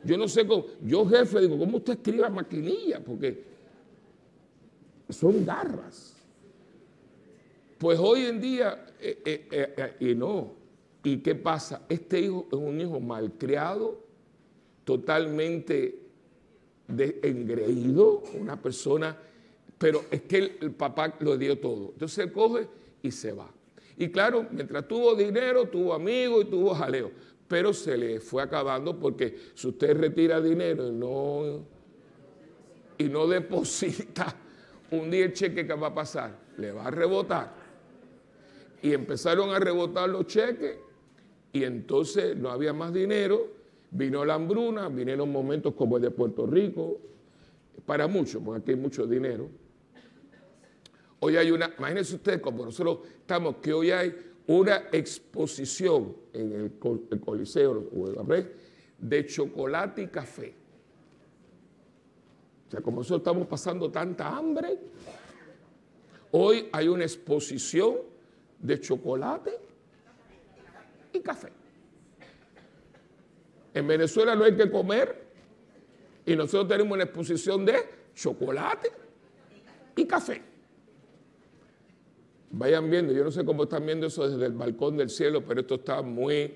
Yo no sé cómo, yo jefe digo, ¿cómo usted escribe a maquinilla? Porque son garras. Pues hoy en día, y no. ¿Y qué pasa? Este hijo es un hijo malcriado, totalmente engreído, una persona, pero es que el papá lo dio todo. Entonces él coge y se va. Y claro, mientras tuvo dinero, tuvo amigos y tuvo jaleo, pero se le fue acabando porque si usted retira dinero y no deposita, un día el cheque que va a pasar, le va a rebotar. Y empezaron a rebotar los cheques y entonces no había más dinero, vino la hambruna, vinieron momentos como el de Puerto Rico, para muchos, porque aquí hay mucho dinero. Hoy hay una, imagínense ustedes como nosotros estamos, que hoy hay una exposición en el Coliseo de chocolate y café. O sea, como nosotros estamos pasando tanta hambre, hoy hay una exposición de chocolate y café. En Venezuela no hay que comer y nosotros tenemos una exposición de chocolate y café. Vayan viendo, yo no sé cómo están viendo eso desde el balcón del cielo, pero esto está muy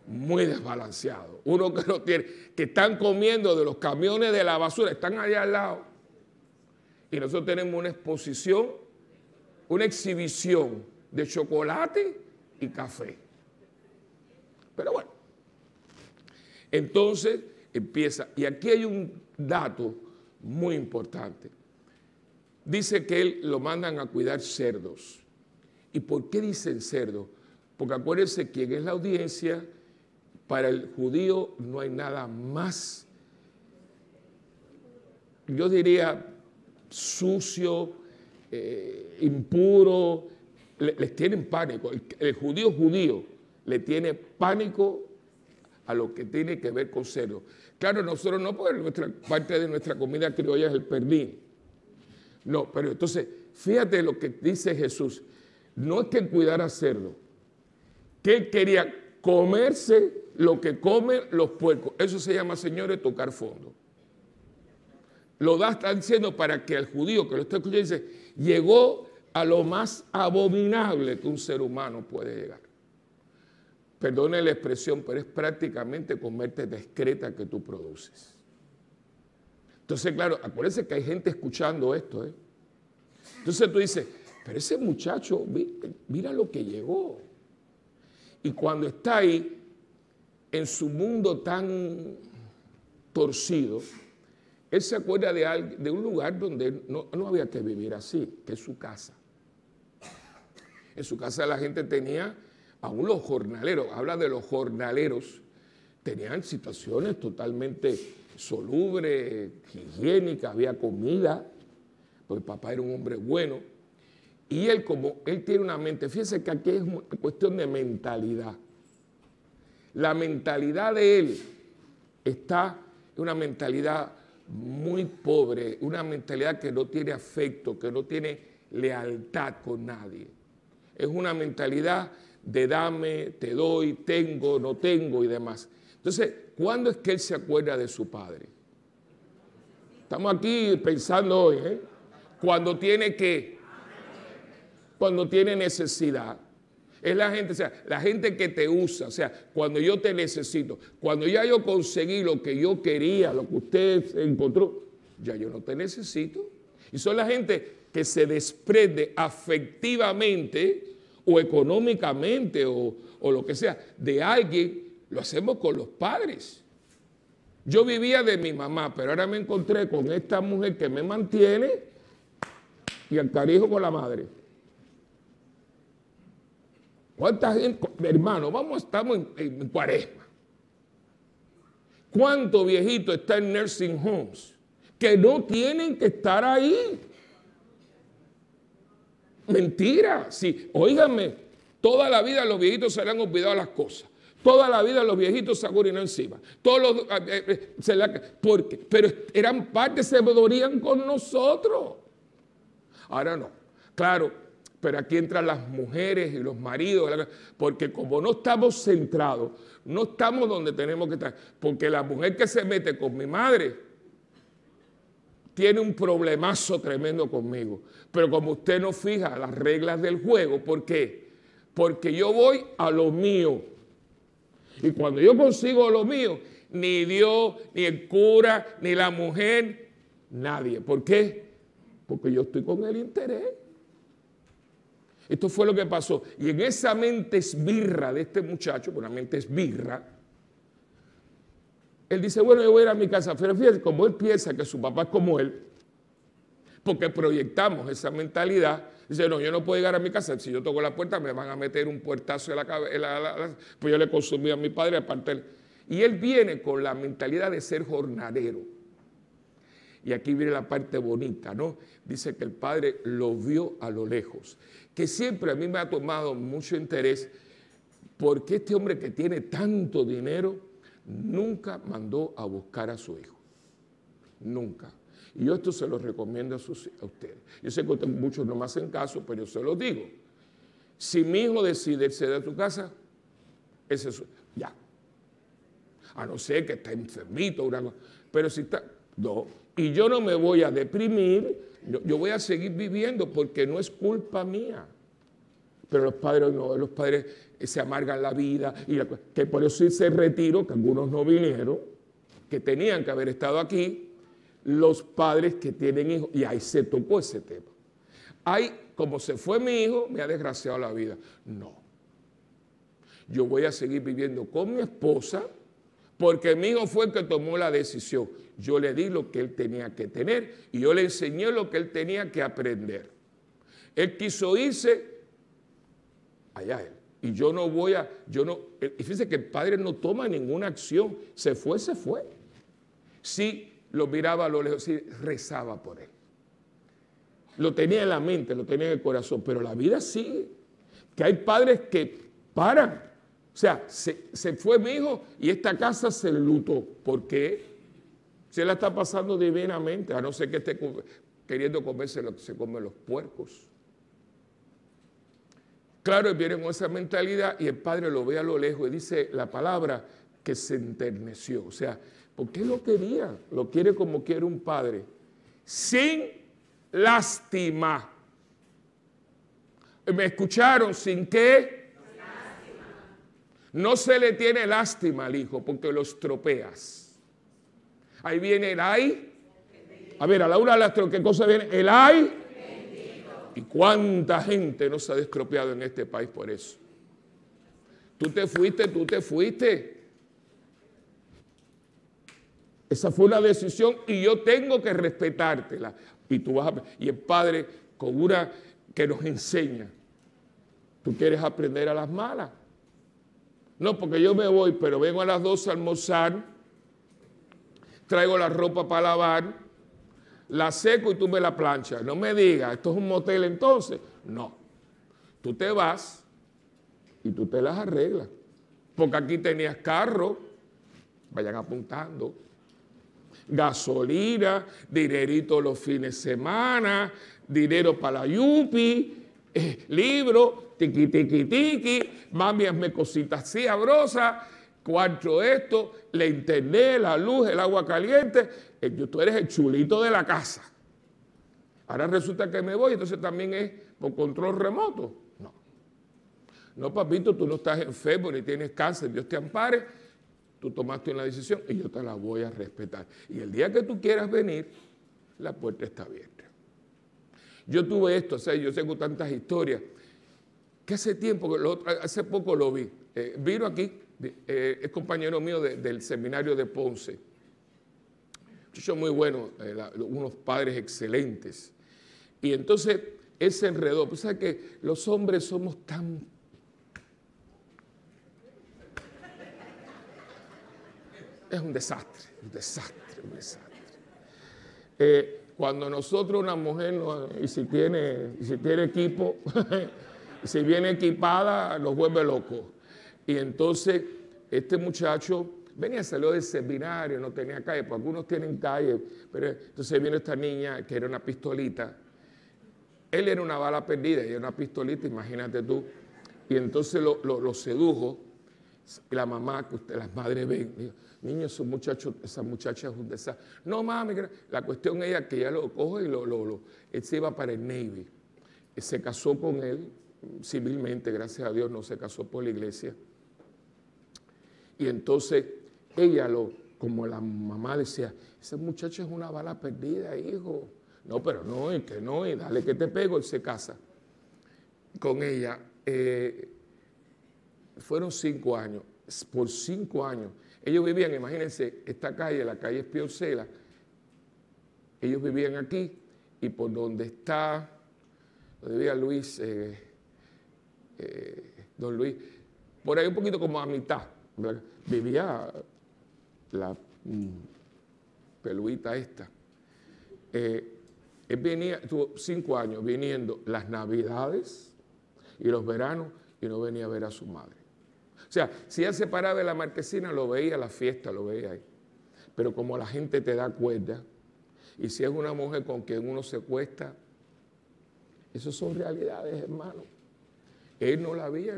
desbalanceado. Uno que no tiene, que están comiendo de los camiones de la basura, están allá al lado. Y nosotros tenemos una exposición, una exhibición de chocolate y café. Pero bueno, entonces empieza, y aquí hay un dato muy importante. Dice que él lo mandan a cuidar cerdos. ¿Y por qué dicen cerdos? Porque acuérdense quién es la audiencia. Para el judío no hay nada más, yo diría, sucio, impuro. Les tienen pánico. El judío le tiene pánico a lo que tiene que ver con cerdo. Claro, nosotros no, porque parte de nuestra comida criolla es el pernil. No, pero entonces, fíjate lo que dice Jesús. No es que cuidara cerdo, que él quería comerse lo que comen los puercos. Eso se llama, señores, tocar fondo. Está diciendo para que el judío que lo está escuchando dice, llegó a lo más abominable que un ser humano puede llegar. Perdone la expresión, pero es prácticamente comerte discreta que tú produces. Entonces, claro, acuérdense que hay gente escuchando esto, ¿eh? Entonces tú dices, pero ese muchacho, mira lo que llegó. Y cuando está ahí, en su mundo tan torcido, él se acuerda de un lugar donde no había que vivir así, que es su casa. En su casa la gente tenía, aún los jornaleros, habla de los jornaleros, tenían situaciones totalmente salubres, higiénicas, había comida, porque el papá era un hombre bueno. Y él, como él tiene una mente, fíjense que aquí es una cuestión de mentalidad. La mentalidad de él está en una mentalidad muy pobre, una mentalidad que no tiene afecto, que no tiene lealtad con nadie. Es una mentalidad de dame, te doy, tengo, no tengo y demás. Entonces, ¿cuándo es que él se acuerda de su padre? Estamos aquí pensando hoy, ¿eh? Cuando tiene que, cuando tiene necesidad. Es la gente, o sea, la gente que te usa, o sea, cuando yo te necesito, cuando ya yo conseguí lo que yo quería, lo que usted encontró, ya yo no te necesito. Y son la gente que se desprende afectivamente o económicamente o lo que sea de alguien. Lo hacemos con los padres. Yo vivía de mi mamá, pero ahora me encontré con esta mujer que me mantiene y el carijo con la madre. ¿Cuánta gente, hermano, estamos en Cuaresma? ¿Cuántos viejitos están en nursing homes que no tienen que estar ahí? Mentira. Sí, óigame, toda la vida los viejitos se le han olvidado las cosas. Toda la vida los viejitos se han orinado encima. Pero eran parte, se morían con nosotros. Ahora no. Claro, pero aquí entran las mujeres y los maridos, porque como no estamos centrados, no estamos donde tenemos que estar. Porque la mujer que se mete con mi madre tiene un problemazo tremendo conmigo. Pero como usted no fija las reglas del juego, ¿por qué? Porque yo voy a lo mío. Y cuando yo consigo lo mío, ni Dios, ni el cura, ni la mujer, nadie. ¿Por qué? Porque yo estoy con el interés. Esto fue lo que pasó. Y en esa mente esbirra de este muchacho, una mente esbirra, él dice, bueno, yo voy a ir a mi casa. Pero fíjate, como él piensa que su papá es como él, porque proyectamos esa mentalidad, dice, no, yo no puedo llegar a mi casa, si yo toco la puerta me van a meter un puertazo en la cabeza, pues yo le consumí a mi padre, aparte. Y él viene con la mentalidad de ser jornalero. Y aquí viene la parte bonita, ¿no? Dice que el padre lo vio a lo lejos, que siempre a mí me ha tomado mucho interés, porque este hombre que tiene tanto dinero, nunca mandó a buscar a su hijo. Nunca. Y yo esto se lo recomiendo a ustedes. Yo sé que muchos no me hacen caso, pero yo se los digo. Si mi hijo decide irse de tu casa, ese es ya. A no ser que esté enfermito, pero si está, no. Y yo no me voy a deprimir, yo voy a seguir viviendo porque no es culpa mía. Pero los padres no, los padres se amargan la vida, y que por eso hice el retiro, que algunos no vinieron, que tenían que haber estado aquí, los padres que tienen hijos, y ahí se tocó ese tema. Ay, como se fue mi hijo, me ha desgraciado la vida. No. Yo voy a seguir viviendo con mi esposa, porque mi hijo fue el que tomó la decisión. Yo le di lo que él tenía que tener, y yo le enseñé lo que él tenía que aprender. Él quiso irse, allá él. Y yo no voy a, y fíjense que el padre no toma ninguna acción. Se fue, se fue. Sí, lo miraba a lo lejos, sí, rezaba por él. Lo tenía en la mente, lo tenía en el corazón, pero la vida sigue. Que hay padres que paran. O sea, se fue mi hijo y esta casa se enlutó. ¿Por qué? Se la está pasando divinamente, a no ser que esté queriendo comerse lo que se comen los puercos. Claro, él viene con esa mentalidad y el padre lo ve a lo lejos y dice la palabra que se enterneció. O sea, porque él lo quería, lo quiere como quiere un padre, sin lástima. ¿Me escucharon? ¿Sin qué? Lástima. No se le tiene lástima al hijo porque lo estropeas. Ahí viene el ay. A ver, a la una de las ¿qué cosa viene? El ay. ¿Y cuánta gente no se ha estropeado en este país por eso? Tú te fuiste. Esa fue una decisión y yo tengo que respetártela. Y el padre con una que nos enseña. ¿Tú quieres aprender a las malas? No, porque yo me voy, pero vengo a las 12 a almorzar, traigo la ropa para lavar, la seco y tú me la planchas. No me digas, ¿esto es un motel entonces? No. Tú te vas y tú te las arreglas. Porque aquí tenías carro, vayan apuntando, gasolina, dinerito los fines de semana, dinero para la yupi, libro, tiqui, tiqui, tiqui, mami, hazme cositas así sabrosas, cuarto esto, la internet, la luz, el agua caliente. Tú eres el chulito de la casa. Ahora resulta que me voy, entonces también es por control remoto. No. No, papito, tú no estás enfermo ni tienes cáncer, Dios te ampare. Tú tomaste una decisión y yo te la voy a respetar. Y el día que tú quieras venir, la puerta está abierta. Yo tuve esto, o sea, yo tengo tantas historias, que hace tiempo, hace poco lo vi. Vino aquí, es compañero mío del seminario de Ponce. Muchachos muy buenos, unos padres excelentes. Y entonces él se enredó. Pues sabes que los hombres somos tan Es un desastre, un desastre, un desastre. Cuando nosotros, una mujer, y si tiene equipo, si viene equipada, nos vuelve locos. Y entonces, este muchacho venía, salió del seminario, no tenía calle, pues algunos tienen calle, pero entonces vino esta niña que era una pistolita. Él era una bala perdida y era una pistolita, imagínate tú. Y entonces lo sedujo. Y la mamá, que las madres ven, dijo, niño, esa muchacha es un desastre. No, mami, la cuestión es que ella lo coge y él se iba para el Navy. Se casó con él civilmente, gracias a Dios, no se casó por la iglesia. Y entonces ella, como la mamá decía, esa muchacha es una bala perdida, hijo. No, pero no, y que no, y dale que te pego, él se casa con ella. Fueron 5 años. Por 5 años. Ellos vivían, imagínense, esta calle, la calle Espiorcela, ellos vivían aquí y por donde vivía Luis, don Luis, por ahí un poquito como a mitad, ¿verdad? Vivía la peluita esta. Él tuvo 5 años viniendo las navidades y los veranos y no venía a ver a su madre. O sea, si ella se paraba de la marquesina, lo veía, la fiesta, lo veía ahí. Pero como la gente te da cuerda, y si es una mujer con quien uno se cuesta, eso son realidades, hermano. Él no la veía,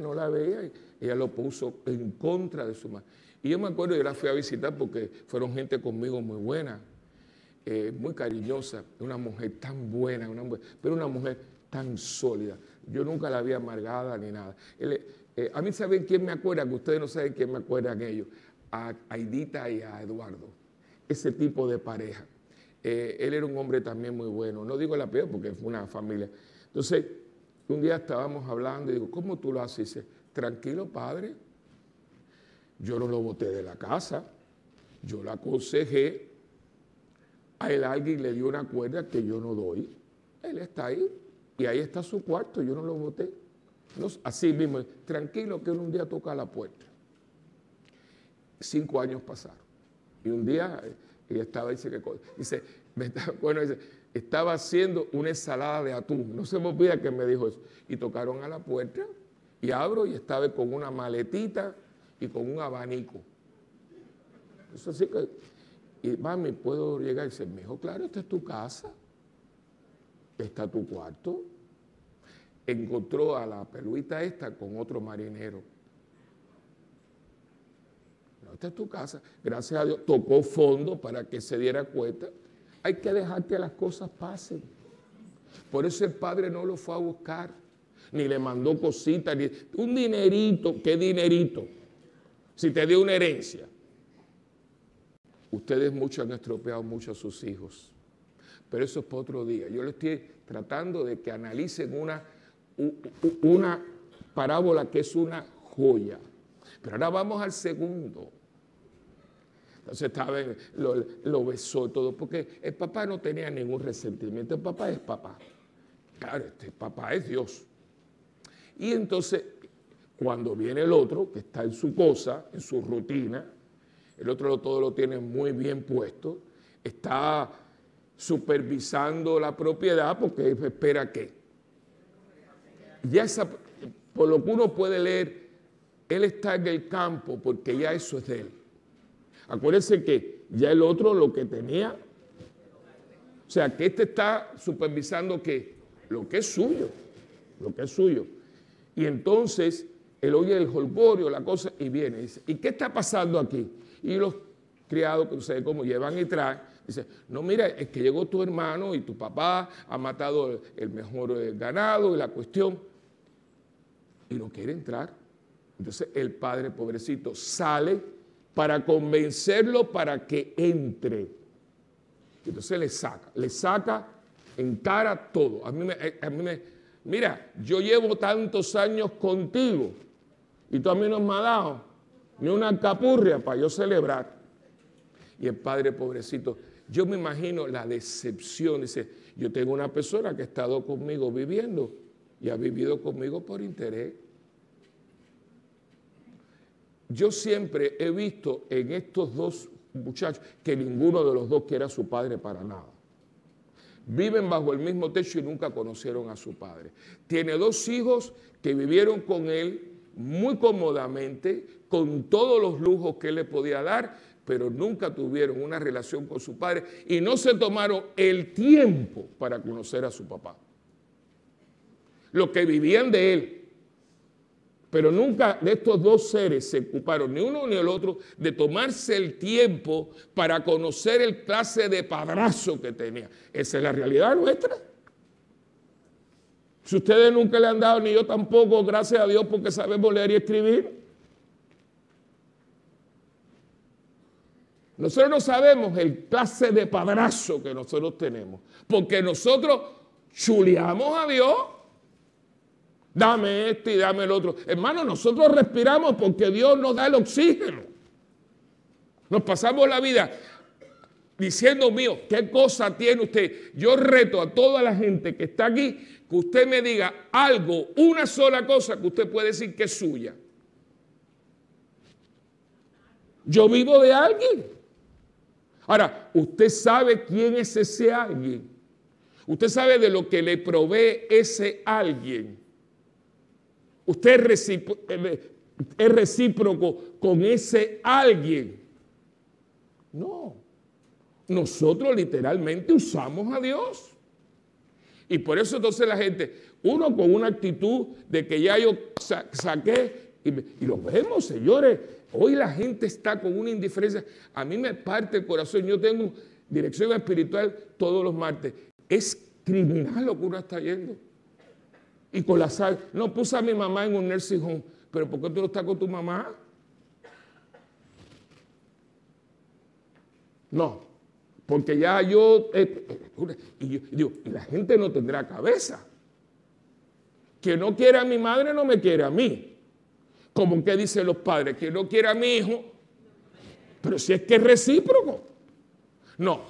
y ella lo puso en contra de su madre. Y yo me acuerdo, yo la fui a visitar porque fueron gente conmigo muy buena, muy cariñosa, una mujer tan buena, pero una mujer tan sólida. Yo nunca la vi amargada ni nada. A mí, ¿saben quién me acuerda? Que ustedes no saben quién me acuerdan ellos. A Aidita y a Eduardo. Ese tipo de pareja. Él era un hombre también muy bueno. No digo el apellido porque fue una familia. Entonces, un día estábamos hablando y digo, ¿cómo tú lo haces? Y dice, tranquilo, padre. Yo no lo boté de la casa. Yo la aconsejé. A él alguien le dio una cuerda que yo no doy. Él está ahí. Y ahí está su cuarto. Yo no lo boté. No, así mismo, tranquilo que él un día toca la puerta. 5 años pasaron. Y un día ella estaba, dice, estaba haciendo una ensalada de atún. No se me olvida que me dijo eso. Y tocaron a la puerta y abro y estaba con una maletita y con un abanico. Eso sí que, y mami, ¿puedo llegar? Y dice, mijo, claro, esta es tu casa. Está tu cuarto. Encontró a la peluita esta con otro marinero. No, esta es tu casa. Gracias a Dios, tocó fondo para que se diera cuenta. Hay que dejar que las cosas pasen. Por eso el padre no lo fue a buscar, ni le mandó cositas, ni un dinerito. ¿Qué dinerito? Si te dio una herencia. Ustedes mucho han estropeado mucho a sus hijos. Pero eso es para otro día. Yo le estoy tratando de que analicen una parábola que es una joya. Pero ahora vamos al segundo. Entonces lo besó todo, porque el papá no tenía ningún resentimiento. El papá es papá. Claro, papá es Dios. Y entonces, cuando viene el otro, que está en su cosa, en su rutina, el otro todo lo tiene muy bien puesto, está supervisando la propiedad porque espera que ya por lo que uno puede leer, él está en el campo porque ya eso es de él. Acuérdense que ya el otro lo que tenía, o sea, que este está supervisando que lo que es suyo, Y entonces él oye el jolgorio, la cosa, y viene y dice, ¿y qué está pasando aquí? Y los criados, que no sé cómo, llevan y traen, dice, no, mira, es que llegó tu hermano y tu papá ha matado el mejor ganado y la cuestión, y no quiere entrar. Entonces el padre, pobrecito, sale para convencerlo para que entre. Entonces le saca en cara todo. Mira, yo llevo tantos años contigo y tú a mí no me has dado ni una capurria para yo celebrar. Y el padre, pobrecito, yo me imagino la decepción. Dice, yo tengo una persona que ha estado conmigo viviendo y ha vivido conmigo por interés. Yo siempre he visto en estos dos muchachos que ninguno de los dos quiere a su padre para nada. Viven bajo el mismo techo y nunca conocieron a su padre. Tiene 2 hijos que vivieron con él muy cómodamente, con todos los lujos que él le podía dar, pero nunca tuvieron una relación con su padre y no se tomaron el tiempo para conocer a su papá. Los que vivían de él. Pero nunca de estos 2 seres se ocuparon, ni uno ni el otro, de tomarse el tiempo para conocer el clase de padrazo que tenía. Esa es la realidad nuestra. Si ustedes nunca le han dado, ni yo tampoco, gracias a Dios, porque sabemos leer y escribir. Nosotros no sabemos el clase de padrazo que nosotros tenemos, porque nosotros chuleamos a Dios. Dame esto y dame el otro. Hermano, nosotros respiramos porque Dios nos da el oxígeno. Nos pasamos la vida diciendo, mío, ¿qué cosa tiene usted? Yo reto a toda la gente que está aquí que usted me diga algo, una sola cosa que usted puede decir que es suya. Yo vivo de alguien. Ahora, usted sabe quién es ese alguien. Usted sabe de lo que le provee ese alguien. Usted es recíproco con ese alguien. No. Nosotros literalmente usamos a Dios. Y por eso entonces la gente, uno con una actitud de que ya yo saqué, y lo vemos, señores. Hoy la gente está con una indiferencia. A mí me parte el corazón. Yo tengo dirección espiritual todos los martes. Es criminal lo que uno está yendo. Y con la sal, no, puse a mi mamá en un nursing home, pero ¿por qué tú no estás con tu mamá? No, porque ya yo, y la gente no tendrá cabeza. Quien no quiere a mi madre no me quiere a mí. Como que dicen los padres, quien no quiere a mi hijo, pero si es que es recíproco. No,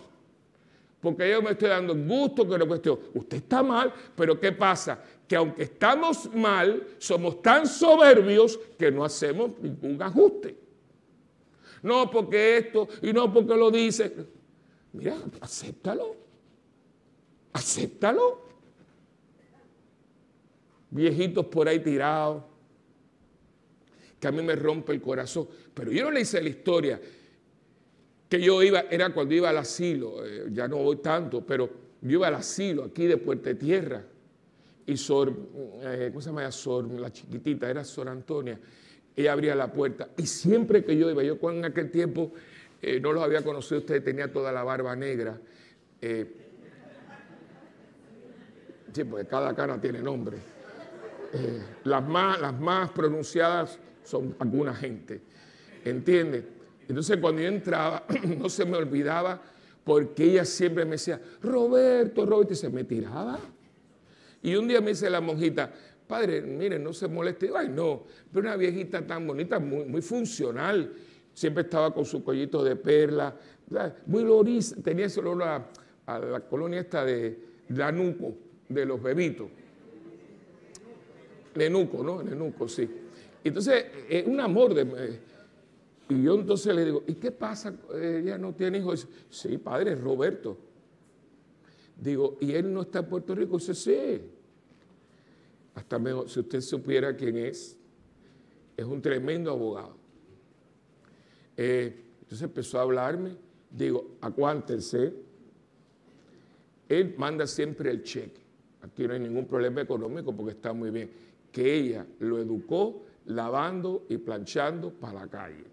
porque yo me estoy dando gusto que lo cuestión. Usted está mal, pero ¿qué pasa? Que aunque estamos mal, somos tan soberbios que no hacemos ningún ajuste. No porque esto y no porque lo dice. Mira, acéptalo. Acéptalo. Viejitos por ahí tirados, que a mí me rompe el corazón. Pero yo no le hice la historia que yo iba, era cuando iba al asilo, ya no voy tanto, pero yo iba al asilo aquí de Puerto Tierra. Y ¿cómo se llama ella? La chiquitita, era Sor Antonia, ella abría la puerta. Y siempre que yo iba, yo en aquel tiempo no los había conocido, usted tenía toda la barba negra. Sí, porque cada cana tiene nombre. Las más pronunciadas son alguna gente, ¿entiendes? Entonces cuando yo entraba, no se me olvidaba, porque ella siempre me decía, Roberto, Roberto, y se me tiraba. Y un día me dice la monjita, padre, mire, no se moleste. Ay, no, pero una viejita tan bonita, muy funcional. Siempre estaba con su collito de perla, muy loriza, tenía ese olor a la colonia esta de Lanuco, de los bebitos. Lenuco, ¿no? Lenuco, sí. Entonces, es un amor y yo entonces le digo, ¿y qué pasa? ¿Ella no tiene hijos? Sí, padre, Roberto. Digo, ¿y él no está en Puerto Rico? Dice, sí. Hasta mejor, si usted supiera quién es un tremendo abogado. Entonces empezó a hablarme, digo, aguántense. Él manda siempre el cheque. Aquí no hay ningún problema económico porque está muy bien. Que ella lo educó lavando y planchando para la calle.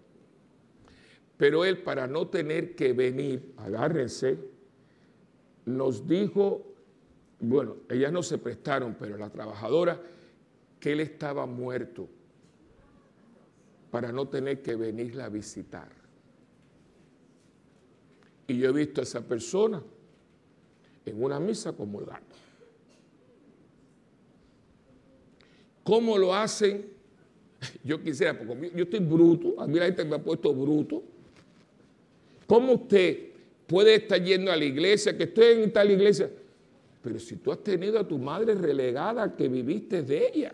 Pero él, para no tener que venir, agárrense, nos dijo, bueno, ellas no se prestaron, pero la trabajadora, que él estaba muerto para no tener que venirla a visitar. Y yo he visto a esa persona en una misa comulgando. ¿Cómo lo hacen? Yo quisiera, porque yo estoy bruto, a mí la gente me ha puesto bruto. ¿Cómo usted puede estar yendo a la iglesia, que estoy en tal iglesia? Pero si tú has tenido a tu madre relegada, que viviste de ella.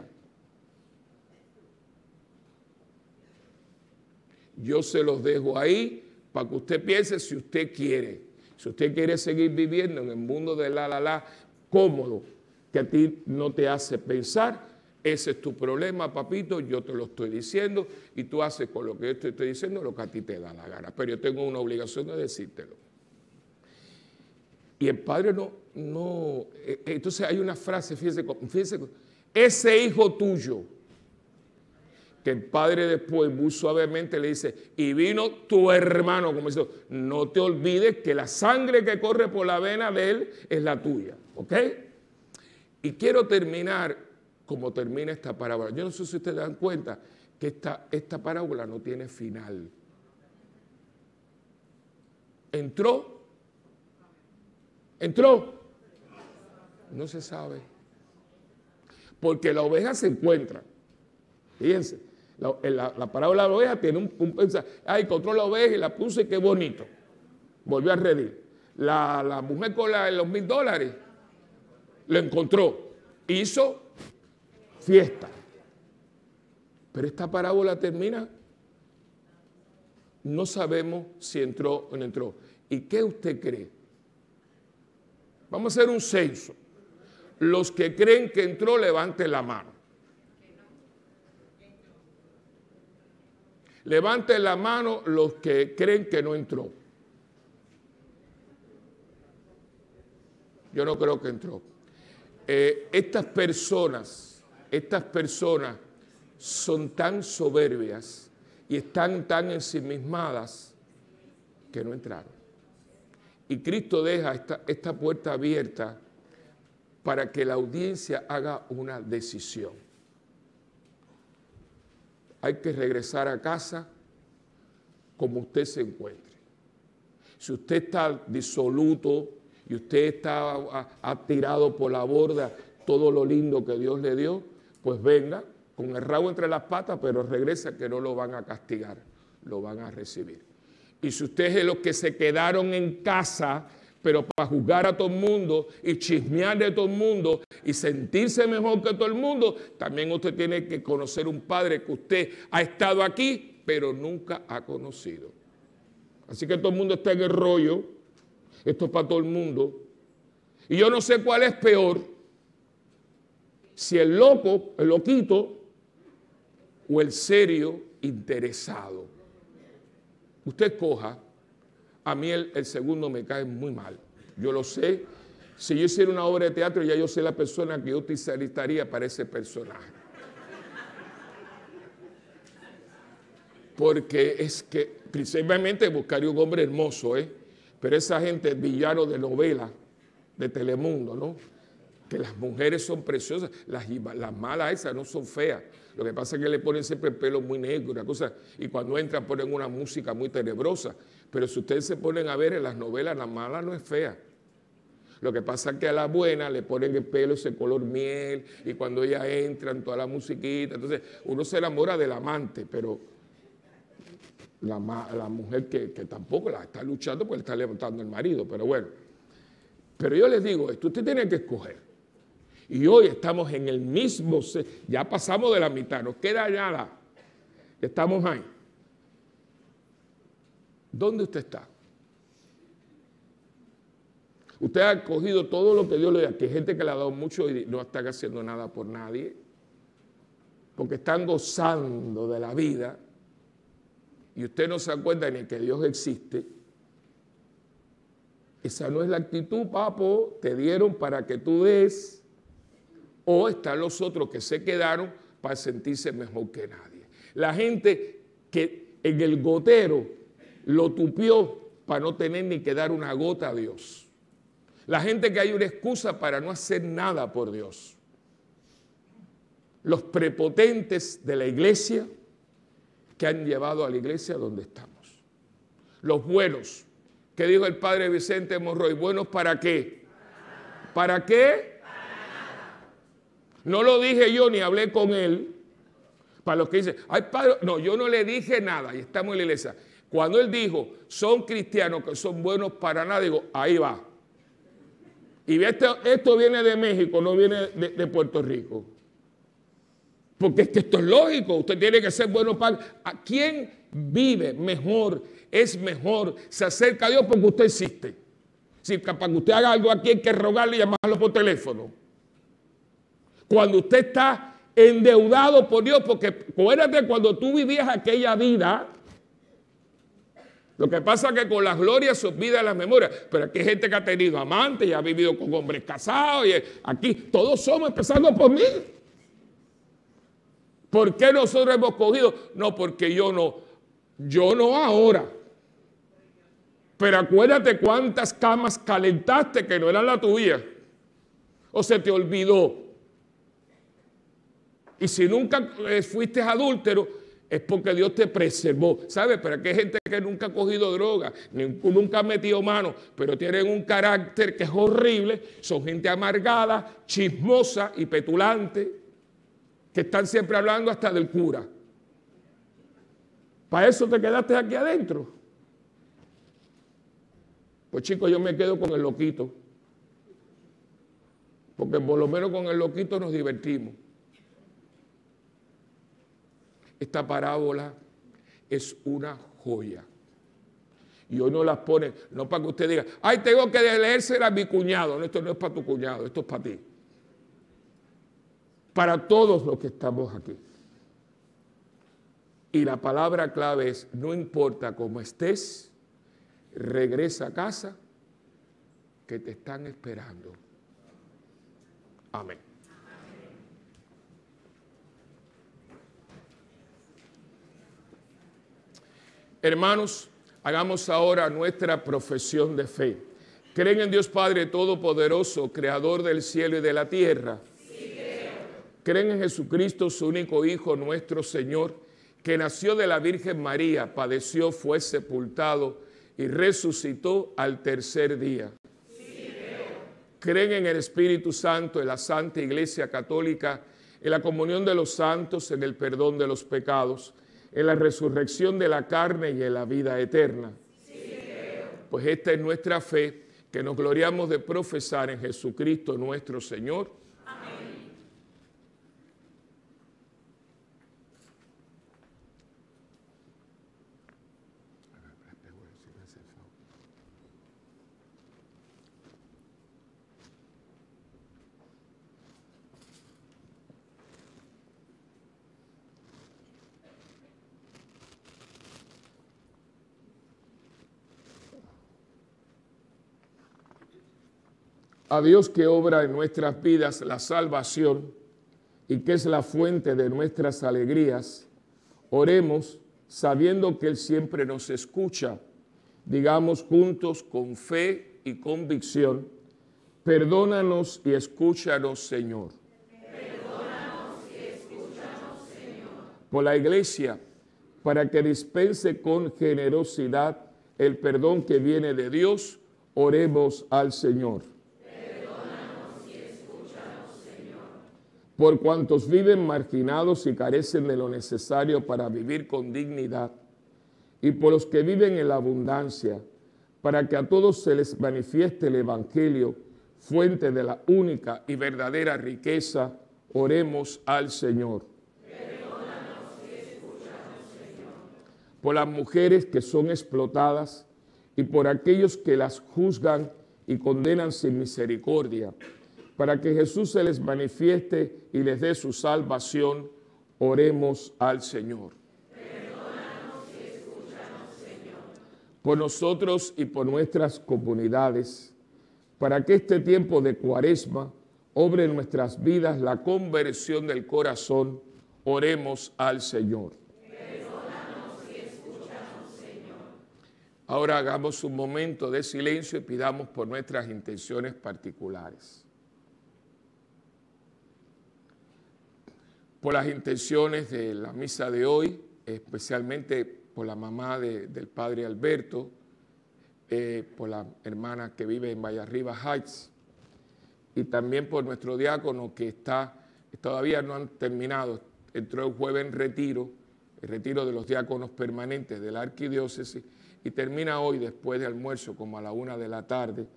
Yo se los dejo ahí para que usted piense si usted quiere. Si usted quiere seguir viviendo en el mundo de la, cómodo, que a ti no te hace pensar, ese es tu problema, papito, yo te lo estoy diciendo y tú haces con lo que yo te estoy diciendo lo que a ti te da la gana. Pero yo tengo una obligación de decírtelo. Y el padre entonces hay una frase, fíjese, ese hijo tuyo, que el padre después muy suavemente le dice, y vino tu hermano, como dice, no te olvides que la sangre que corre por la vena de él es la tuya, ¿ok? Y quiero terminar como termina esta parábola. Yo no sé si ustedes dan cuenta que esta parábola no tiene final. ¿Entró? No se sabe. Porque la oveja se encuentra. Fíjense, la parábola de la oveja tiene un pensamiento. Encontró la oveja y la puse, qué bonito. Volvió a redir. La mujer con los $1000 lo encontró. Hizo fiesta. Pero esta parábola termina, no sabemos si entró o no entró. ¿Y qué usted cree? Vamos a hacer un censo. Los que creen que entró, levanten la mano. Levanten la mano los que creen que no entró. Yo no creo que entró. Estas personas son tan soberbias y están tan ensimismadas que no entraron. Y Cristo deja esta puerta abierta para que la audiencia haga una decisión. Hay que regresar a casa como usted se encuentre. Si usted está disoluto y usted ha tirado por la borda todo lo lindo que Dios le dio, pues venga con el rabo entre las patas, pero regresa, que no lo van a castigar, lo van a recibir. Y si usted es de los que se quedaron en casa, pero para juzgar a todo el mundo y chismear de todo el mundo y sentirse mejor que todo el mundo, también usted tiene que conocer un padre que usted ha estado aquí, pero nunca ha conocido. Así que todo el mundo está en el rollo, esto es para todo el mundo. Y yo no sé cuál es peor, si el loco, el loquito, o el serio interesado. Usted coja. A mí el segundo me cae muy mal. Yo lo sé. Si yo hiciera una obra de teatro, ya yo sé la persona que yo utilizaría para ese personaje. Porque es que, principalmente, buscaría un hombre hermoso, pero esa gente, villano de novela, de Telemundo, ¿no? Que las mujeres son preciosas, las malas esas no son feas. Lo que pasa es que le ponen siempre el pelo muy negro, una cosa, y cuando entran ponen una música muy tenebrosa. Pero si ustedes se ponen a ver en las novelas, la mala no es fea. Lo que pasa es que a la buena le ponen el pelo ese color miel, y cuando ella entra en toda la musiquita, entonces uno se enamora del amante, pero la mujer que tampoco la está luchando porque le está levantando el marido, pero bueno. Pero yo les digo esto, usted tiene que escoger. Y hoy estamos en el mismo, ya pasamos de la mitad, nos queda nada, estamos ahí. ¿Dónde usted está? Usted ha cogido todo lo que Dios le da, que hay gente que le ha dado mucho y no está haciendo nada por nadie, porque están gozando de la vida y usted no se da cuenta ni que Dios existe. Esa no es la actitud, papo, te dieron para que tú des. O están los otros que se quedaron para sentirse mejor que nadie. La gente que en el gotero lo tupió para no tener ni que dar una gota a Dios. La gente que hay una excusa para no hacer nada por Dios. Los prepotentes de la iglesia que han llevado a la iglesia donde estamos. Los buenos. ¿Qué dijo el padre Vicente Monroy? ¿Buenos para qué? ¿Para qué? No lo dije yo ni hablé con él. Para los que dicen, ay padre, no, yo no le dije nada y estamos en la iglesia. Cuando él dijo, son cristianos que son buenos para nada, digo, ahí va. Y esto viene de México, no viene de Puerto Rico. Porque es que esto es lógico, usted tiene que ser bueno para... ¿A quién vive mejor, es mejor, se acerca a Dios porque usted existe. Si para que usted haga algo aquí hay que rogarle y llamarlo por teléfono. Cuando usted está endeudado por Dios, porque acuérdate cuando tú vivías aquella vida, lo que pasa es que con las glorias se olvidan las memorias, pero aquí hay gente que ha tenido amantes y ha vivido con hombres casados, y aquí todos somos, empezando por mí. ¿Por qué nosotros hemos cogido? No, porque yo no ahora. Pero acuérdate cuántas camas calentaste que no eran la tuya, o se te olvidó. Y si nunca fuiste adúltero, es porque Dios te preservó. ¿Sabes? Pero aquí hay gente que nunca ha cogido droga, nunca ha metido mano, pero tienen un carácter que es horrible. Son gente amargada, chismosa y petulante, que están siempre hablando hasta del cura. ¿Para eso te quedaste aquí adentro? Pues chicos, yo me quedo con el loquito. Porque por lo menos con el loquito nos divertimos. Esta parábola es una joya. Y hoy no las pone, no para que usted diga, ay, tengo que leérsela a mi cuñado. No, esto no es para tu cuñado, esto es para ti. Para todos los que estamos aquí. Y la palabra clave es, no importa cómo estés, regresa a casa, que te están esperando. Amén. Hermanos, hagamos ahora nuestra profesión de fe. ¿Creen en Dios Padre Todopoderoso, Creador del cielo y de la tierra? Sí, creo. ¿Creen en Jesucristo, su único Hijo, nuestro Señor, que nació de la Virgen María, padeció, fue sepultado y resucitó al tercer día? Sí, creo. ¿Creen en el Espíritu Santo, en la Santa Iglesia Católica, en la comunión de los santos, en el perdón de los pecados, en la resurrección de la carne y en la vida eterna? Sí, creo. Pues esta es nuestra fe, que nos gloriamos de profesar en Jesucristo nuestro Señor. Amén. A Dios que obra en nuestras vidas la salvación y que es la fuente de nuestras alegrías, oremos sabiendo que Él siempre nos escucha. Digamos juntos con fe y convicción, perdónanos y escúchanos, Señor. Perdónanos y escúchanos, Señor. Por la Iglesia, para que dispense con generosidad el perdón que viene de Dios, oremos al Señor. Por cuantos viven marginados y carecen de lo necesario para vivir con dignidad, y por los que viven en la abundancia, para que a todos se les manifieste el Evangelio, fuente de la única y verdadera riqueza, oremos al Señor. Perdónanos y escúchanos, Señor. Por las mujeres que son explotadas y por aquellos que las juzgan y condenan sin misericordia, para que Jesús se les manifieste y les dé su salvación, oremos al Señor. Perdónanos y escúchanos, Señor. Por nosotros y por nuestras comunidades, para que este tiempo de Cuaresma obre en nuestras vidas la conversión del corazón, oremos al Señor. Perdónanos y escúchanos, Señor. Ahora hagamos un momento de silencio y pidamos por nuestras intenciones particulares. Por las intenciones de la misa de hoy, especialmente por la mamá del padre Alberto, por la hermana que vive en Vallarriba Heights, y también por nuestro diácono que todavía no han terminado, entró el jueves en retiro, el retiro de los diáconos permanentes de la arquidiócesis, y termina hoy después de almuerzo como a la 1 de la tarde,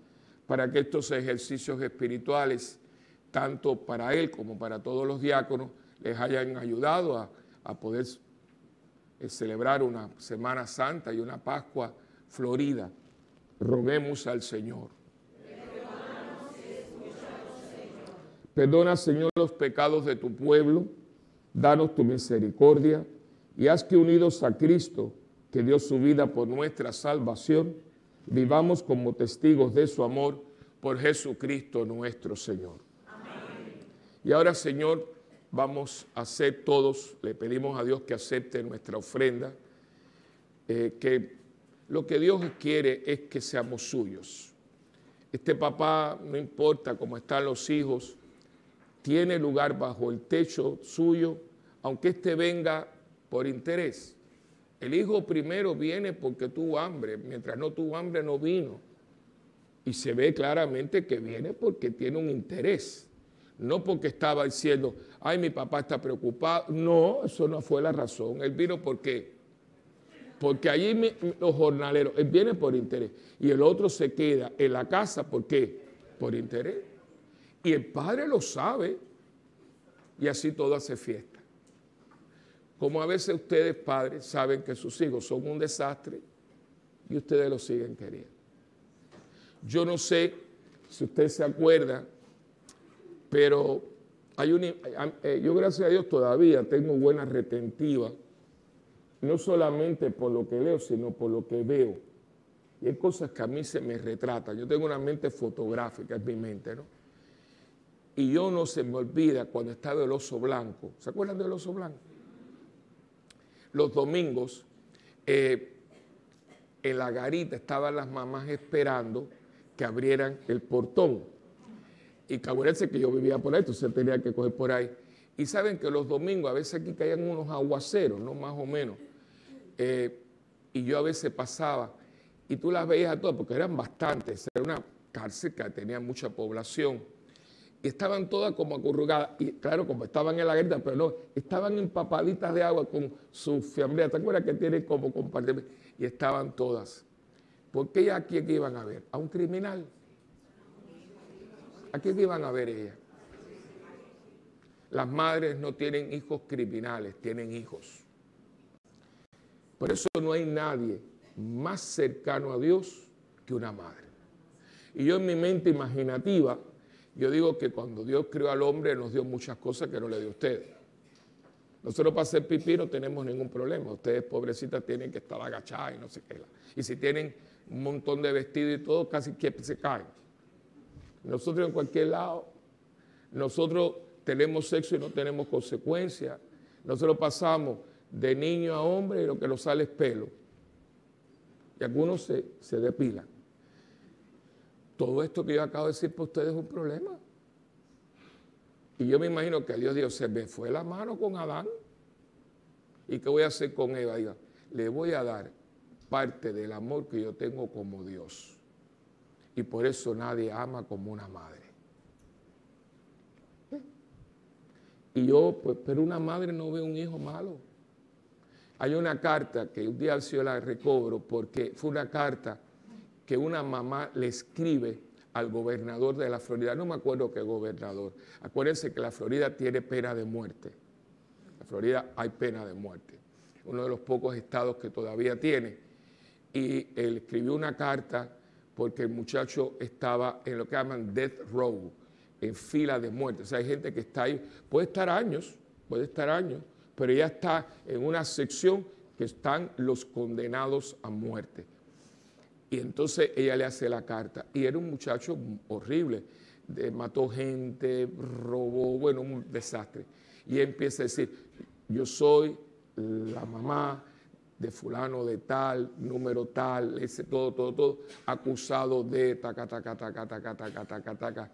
para que estos ejercicios espirituales, tanto para él como para todos los diáconos, les hayan ayudado a poder celebrar una Semana Santa y una Pascua florida. Roguemos al Señor. Perdona, Señor, los pecados de tu pueblo, danos tu misericordia y haz que unidos a Cristo, que dio su vida por nuestra salvación, vivamos como testigos de su amor por Jesucristo nuestro Señor. Amén. Y ahora, Señor, vamos a hacer todos, le pedimos a Dios que acepte nuestra ofrenda, que lo que Dios quiere es que seamos suyos. Este papá, no importa cómo están los hijos, tiene lugar bajo el techo suyo, aunque éste venga por interés. El hijo primero viene porque tuvo hambre, mientras no tuvo hambre no vino. Y se ve claramente que viene porque tiene un interés, no porque estaba diciendo, ay, mi papá está preocupado. No, eso no fue la razón. Él vino porque allí los jornaleros, él viene por interés. Y el otro se queda en la casa, ¿por qué? Por interés. Y el padre lo sabe y así todo hace fiesta. Como a veces ustedes, padres, saben que sus hijos son un desastre y ustedes los siguen queriendo. Yo no sé si usted se acuerda, pero yo gracias a Dios todavía tengo buena retentiva, no solamente por lo que leo, sino por lo que veo. Y hay cosas que a mí se me retratan. Yo tengo una mente fotográfica, es mi mente, ¿no? Y yo no se me olvida cuando estaba el oso blanco. ¿Se acuerdan del oso blanco? Los domingos, en la garita estaban las mamás esperando que abrieran el portón. Y acuérdense que yo vivía por ahí, entonces tenía que coger por ahí. Y saben que los domingos a veces aquí caían unos aguaceros, ¿no? Más o menos. Y yo a veces pasaba y tú las veías a todas porque eran bastantes. Era una cárcel que tenía mucha población. Y estaban todas como acurrucadas. Y claro, como estaban en la garita, pero no, estaban empapaditas de agua con su fiambrera. ¿Te acuerdas que tienen como compartir? Y estaban todas. ¿Por qué a quién iban a ver? ¿A un criminal? ¿A quién iban a ver ellas? Las madres no tienen hijos criminales, tienen hijos. Por eso no hay nadie más cercano a Dios que una madre. Y yo en mi mente imaginativa, yo digo que cuando Dios creó al hombre nos dio muchas cosas que no le dio a ustedes. Nosotros para hacer pipí no tenemos ningún problema. Ustedes, pobrecitas, tienen que estar agachadas y no sé qué. Y si tienen un montón de vestidos y todo, casi que se caen. Nosotros en cualquier lado, nosotros tenemos sexo y no tenemos consecuencias. Nosotros pasamos de niño a hombre y lo que nos sale es pelo. Y algunos se depilan. Todo esto que yo acabo de decir para ustedes es un problema. Y yo me imagino que Dios dijo, se me fue la mano con Adán. ¿Y qué voy a hacer con Eva? Diga, le voy a dar parte del amor que yo tengo como Dios. Y por eso nadie ama como una madre. Y yo, pues, pero una madre no ve un hijo malo. Hay una carta que un día yo la recobro porque fue una carta que una mamá le escribe al gobernador de la Florida. No me acuerdo qué gobernador. Acuérdense que la Florida tiene pena de muerte. La Florida hay pena de muerte. Uno de los pocos estados que todavía tiene. Y él escribió una carta porque el muchacho estaba en lo que llaman death row, en fila de muerte. O sea, hay gente que está ahí, puede estar años, pero ya está en una sección que están los condenados a muerte. Y entonces ella le hace la carta. Y era un muchacho horrible, mató gente, robó, bueno, un desastre. Y ella empieza a decir, yo soy la mamá de fulano de tal, número tal, ese todo, acusado de taca.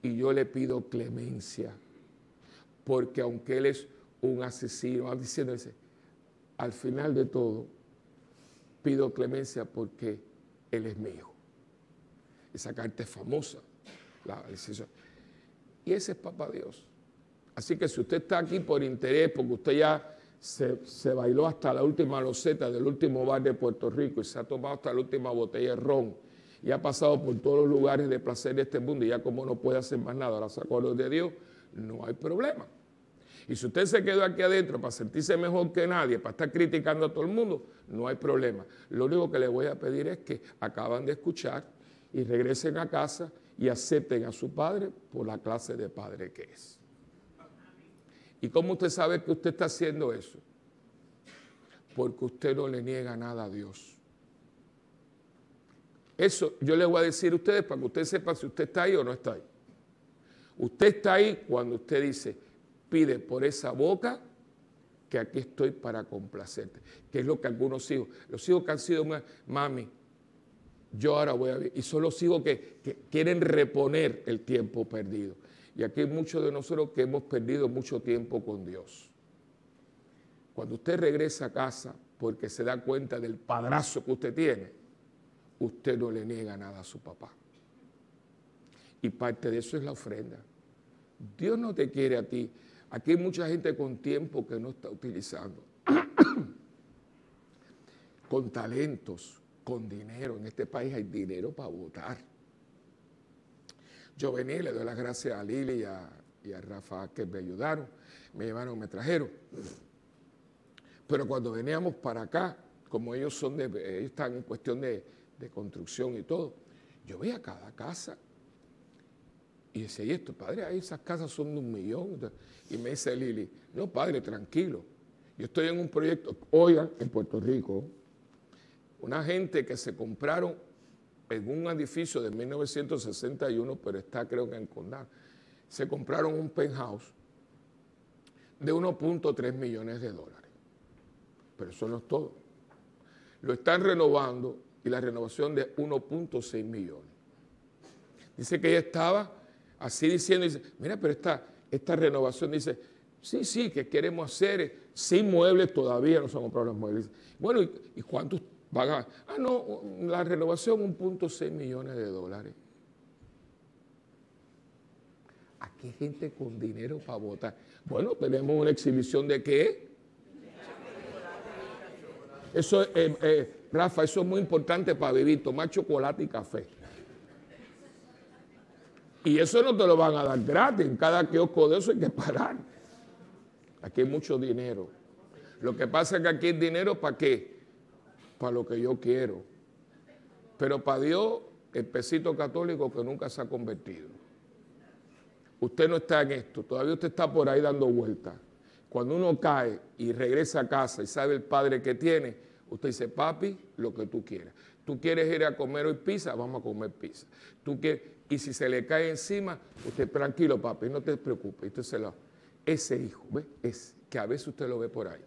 Y yo le pido clemencia, porque aunque él es un asesino, diciéndose, al final de todo, pido clemencia porque él es mi hijo. Esa carta es famosa, la decisión. Y ese es Papá Dios. Así que si usted está aquí por interés, porque usted ya se bailó hasta la última loseta del último bar de Puerto Rico y se ha tomado hasta la última botella de ron y ha pasado por todos los lugares de placer de este mundo y ya como no puede hacer más nada, ahora se acordó de Dios, no hay problema. Y si usted se quedó aquí adentro para sentirse mejor que nadie, para estar criticando a todo el mundo, no hay problema. Lo único que le voy a pedir es que acaban de escuchar y regresen a casa y acepten a su padre por la clase de padre que es. ¿Y cómo usted sabe que usted está haciendo eso? Porque usted no le niega nada a Dios. Eso yo le voy a decir a ustedes para que usted sepa si usted está ahí o no está ahí. Usted está ahí cuando usted dice, pide por esa boca que aquí estoy para complacerte. Que es lo que algunos hijos, los hijos que han sido, mami, yo ahora voy a vivir. Y son los hijos que quieren reponer el tiempo perdido. Y aquí hay muchos de nosotros que hemos perdido mucho tiempo con Dios. Cuando usted regresa a casa porque se da cuenta del padrazo que usted tiene, usted no le niega nada a su papá. Y parte de eso es la ofrenda. Dios no te quiere a ti. Aquí hay mucha gente con tiempo que no está utilizando. Con talentos, con dinero. En este país hay dinero para votar. Yo venía y le doy las gracias a Lili y a Rafa que me ayudaron, me llevaron, me trajeron. Pero cuando veníamos para acá, como ellos están en cuestión de construcción y todo, yo veía cada casa y decía, ¿y esto, padre? Ahí esas casas son de 1 millón. Y me dice Lili, no, padre, tranquilo. Yo estoy en un proyecto, oigan, en Puerto Rico, una gente que se compraron en un edificio de 1961, pero está creo que en Condado, se compraron un penthouse de 1.3 millones de dólares. Pero eso no es todo. Lo están renovando y la renovación de 1.6 millones. Dice que ella estaba así diciendo, dice, mira, pero esta renovación, dice, sí, que queremos hacer, sin muebles todavía, no se han comprado los muebles. Bueno, ¿y cuántos van a...? Ah, no, la renovación 1.6 millones de dólares. Aquí hay gente con dinero para votar. Bueno, tenemos una exhibición de ¿qué? Eso, Rafa, eso es muy importante para vivir, tomar chocolate y café. Y eso no te lo van a dar gratis, en cada kiosco de eso hay que parar. Aquí hay mucho dinero. Lo que pasa es que aquí hay dinero ¿para qué? Para lo que yo quiero. Pero para Dios, el pesito católico que nunca se ha convertido. Usted no está en esto, todavía usted está por ahí dando vueltas. Cuando uno cae y regresa a casa y sabe el padre que tiene, usted dice, papi, lo que tú quieras. ¿Tú quieres ir a comer hoy pizza? Vamos a comer pizza. Y si se le cae encima, usted, tranquilo, papi, no te preocupes. Ese hijo, ¿ve? Es que a veces usted lo ve por ahí.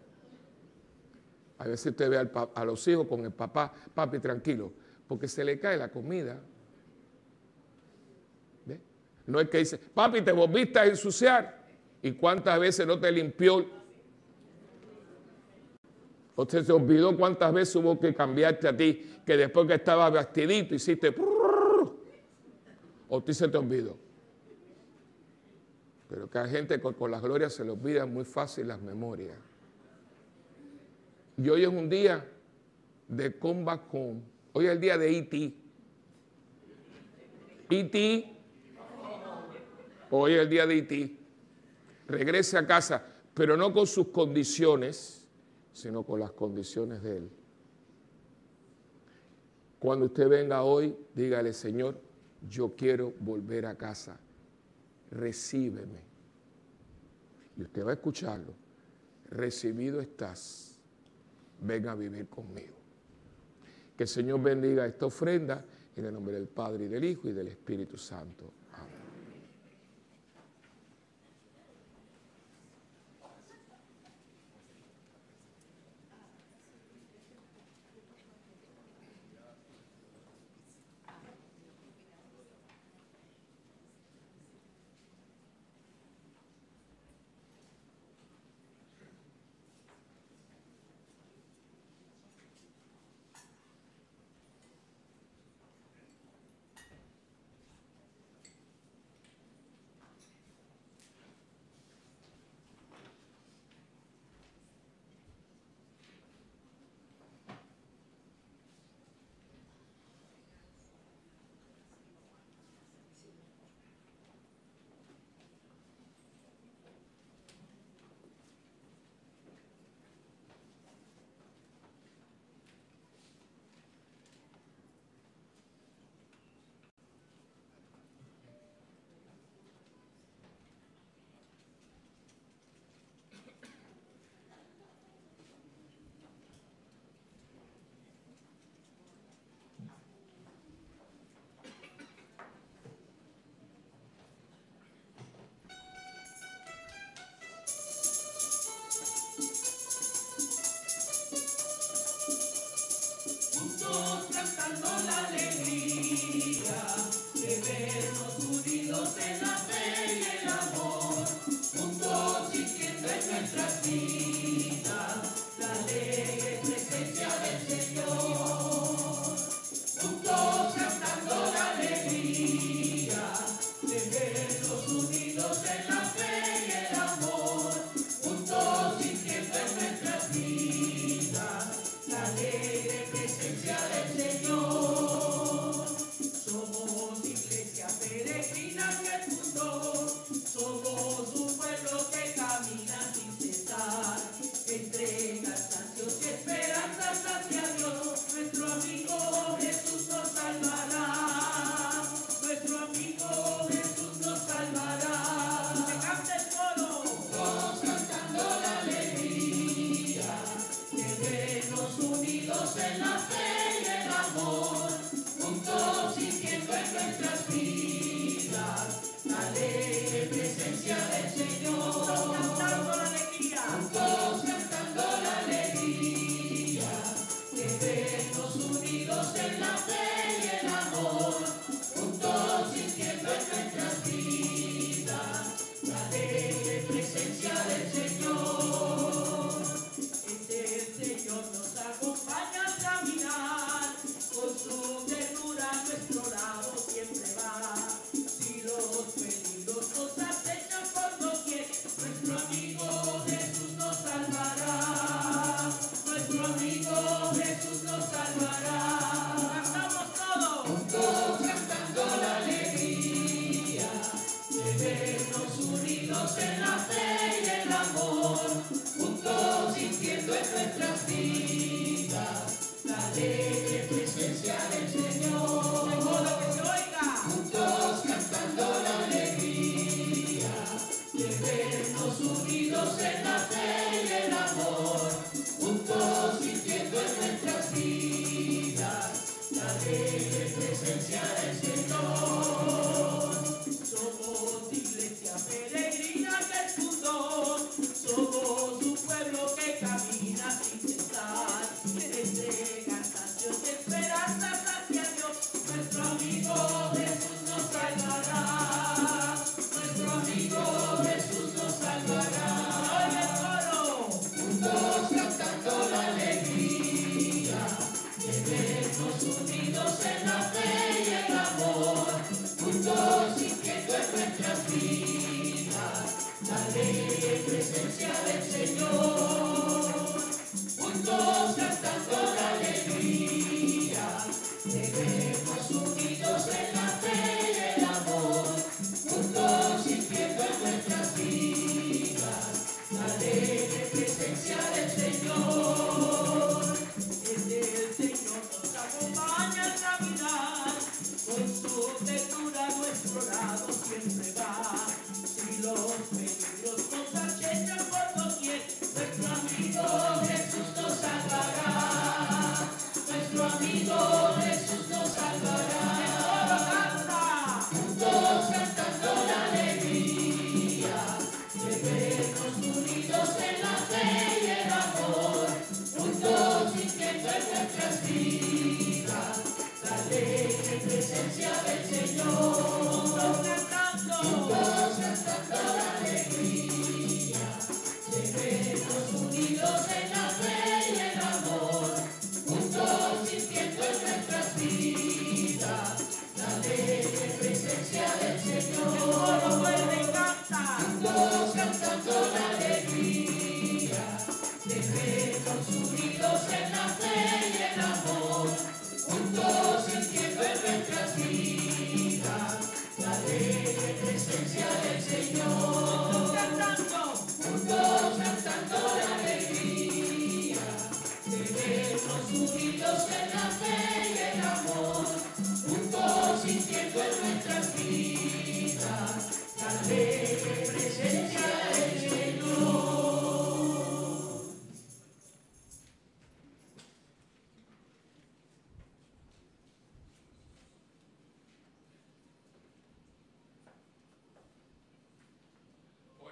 A veces usted ve a los hijos con el papá, papi, tranquilo, porque se le cae la comida. ¿Ve? No es que dice, papi, te volviste a ensuciar. ¿Y cuántas veces no te limpió? Usted se olvidó cuántas veces hubo que cambiarte a ti, que después que estaba vestidito hiciste... O a ti se te olvidó. Pero que hay gente con las glorias se le olvidan muy fácil las memorias. Y hoy es un día de come back home. Hoy es el día de E.T. E.T. Hoy es el día de E.T. Regrese a casa, pero no con sus condiciones, sino con las condiciones de Él. Cuando usted venga hoy, dígale, Señor, yo quiero volver a casa, recíbeme. Y usted va a escucharlo. Recibido estás, ven a vivir conmigo. Que el Señor bendiga esta ofrenda en el nombre del Padre y del Hijo y del Espíritu Santo. Amén.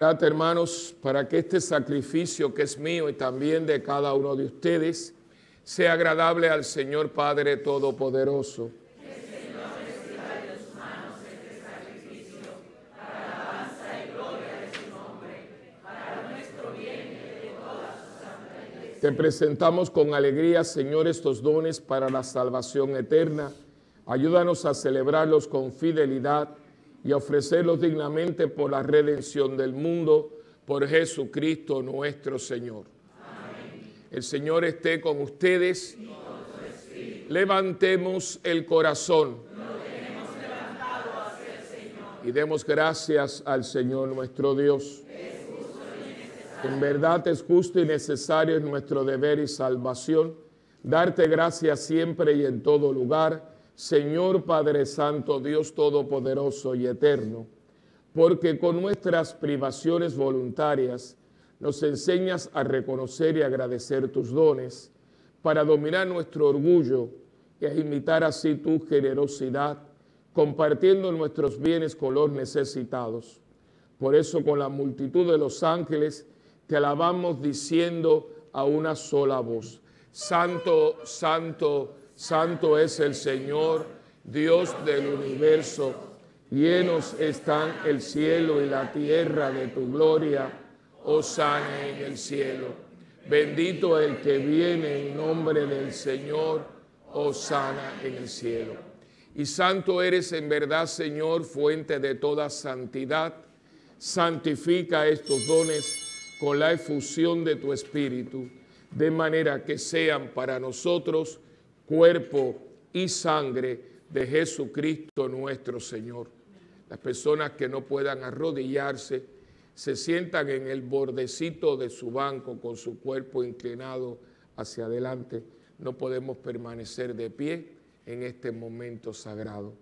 Orad, hermanos, para que este sacrificio que es mío y también de cada uno de ustedes sea agradable al Señor Padre Todopoderoso. Te presentamos con alegría, Señor, estos dones para la salvación eterna. Ayúdanos a celebrarlos con fidelidad y a ofrecerlos dignamente por la redención del mundo, por Jesucristo nuestro Señor. Amén. El Señor esté con ustedes. Levantemos el corazón. Lo tenemos levantado hacia el Señor. Y demos gracias al Señor nuestro Dios. En verdad es justo y necesario, en nuestro deber y salvación, darte gracias siempre y en todo lugar, Señor Padre Santo, Dios Todopoderoso y Eterno, porque con nuestras privaciones voluntarias nos enseñas a reconocer y agradecer tus dones, para dominar nuestro orgullo y a imitar así tu generosidad, compartiendo nuestros bienes con los necesitados. Por eso, con la multitud de los ángeles, te alabamos diciendo a una sola voz: Santo, santo, santo es el Señor, Dios del universo. Llenos están el cielo y la tierra de tu gloria. Hosana en el cielo. Bendito el que viene en nombre del Señor. Hosana en el cielo. Y santo eres en verdad, Señor, fuente de toda santidad. Santifica estos dones con la efusión de tu Espíritu, de manera que sean para nosotros cuerpo y sangre de Jesucristo nuestro Señor. Las personas que no puedan arrodillarse se sientan en el bordecito de su banco con su cuerpo inclinado hacia adelante. No podemos permanecer de pie en este momento sagrado,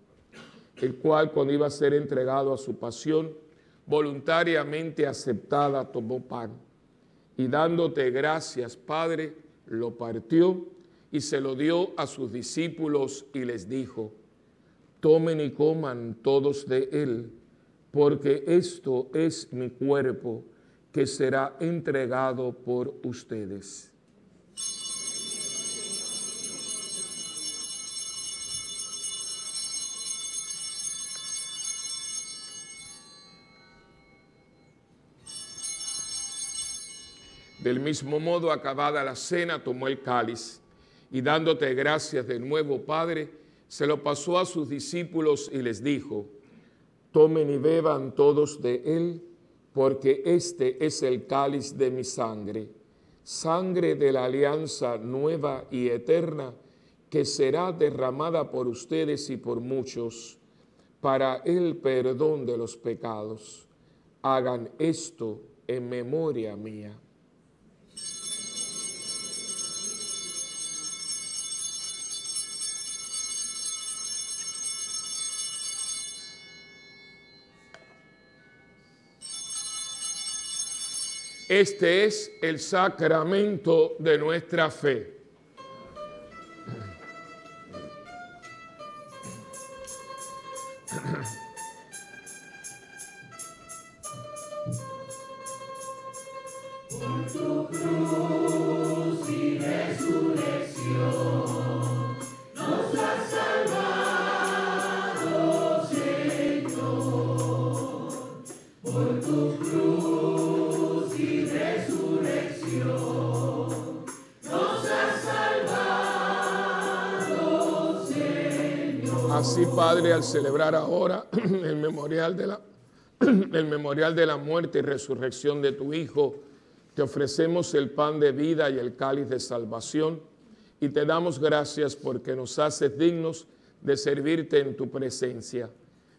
el cual, cuando iba a ser entregado a su pasión, voluntariamente aceptada, tomó pan y dándote gracias, Padre, lo partió y se lo dio a sus discípulos y les dijo: tomen y coman todos de él, porque esto es mi cuerpo que será entregado por ustedes. Del mismo modo, acabada la cena, tomó el cáliz y dándote gracias de nuevo, Padre, se lo pasó a sus discípulos y les dijo: tomen y beban todos de él, porque este es el cáliz de mi sangre, sangre de la alianza nueva y eterna, que será derramada por ustedes y por muchos para el perdón de los pecados. Hagan esto en memoria mía. Este es el sacramento de nuestra fe. Por tu cruz y resurrección nos has salvado, Señor. Por tu cruz y resurrección nos has salvado, Señor. Así, Padre, al celebrar ahora el memorial de la muerte y resurrección de tu Hijo, te ofrecemos el pan de vida y el cáliz de salvación y te damos gracias porque nos haces dignos de servirte en tu presencia.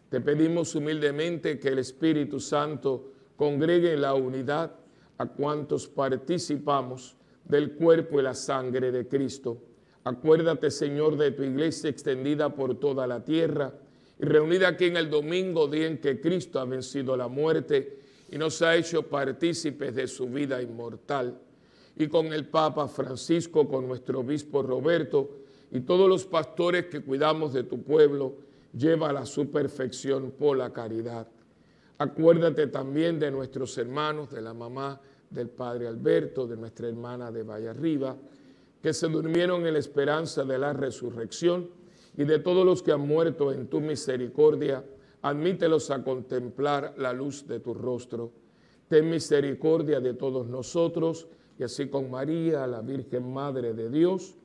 Te pedimos humildemente que el Espíritu Santo congregue en la unidad a cuantos participamos del cuerpo y la sangre de Cristo. Acuérdate, Señor, de tu iglesia extendida por toda la tierra y reunida aquí en el domingo, día en que Cristo ha vencido la muerte y nos ha hecho partícipes de su vida inmortal. Y con el Papa Francisco, con nuestro obispo Roberto y todos los pastores que cuidamos de tu pueblo, llévala a su perfección por la caridad. Acuérdate también de nuestros hermanos, de la mamá del padre Alberto, de nuestra hermana de Vallarriba, que se durmieron en la esperanza de la resurrección, y de todos los que han muerto en tu misericordia, admítelos a contemplar la luz de tu rostro. Ten misericordia de todos nosotros, y así con María, la Virgen Madre de Dios,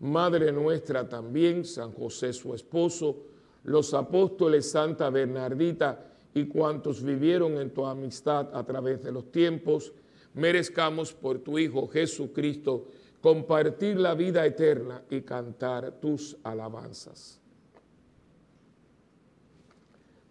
Madre nuestra también, San José su esposo, los apóstoles, Santa Bernardita y cuantos vivieron en tu amistad a través de los tiempos, merezcamos por tu Hijo Jesucristo compartir la vida eterna y cantar tus alabanzas.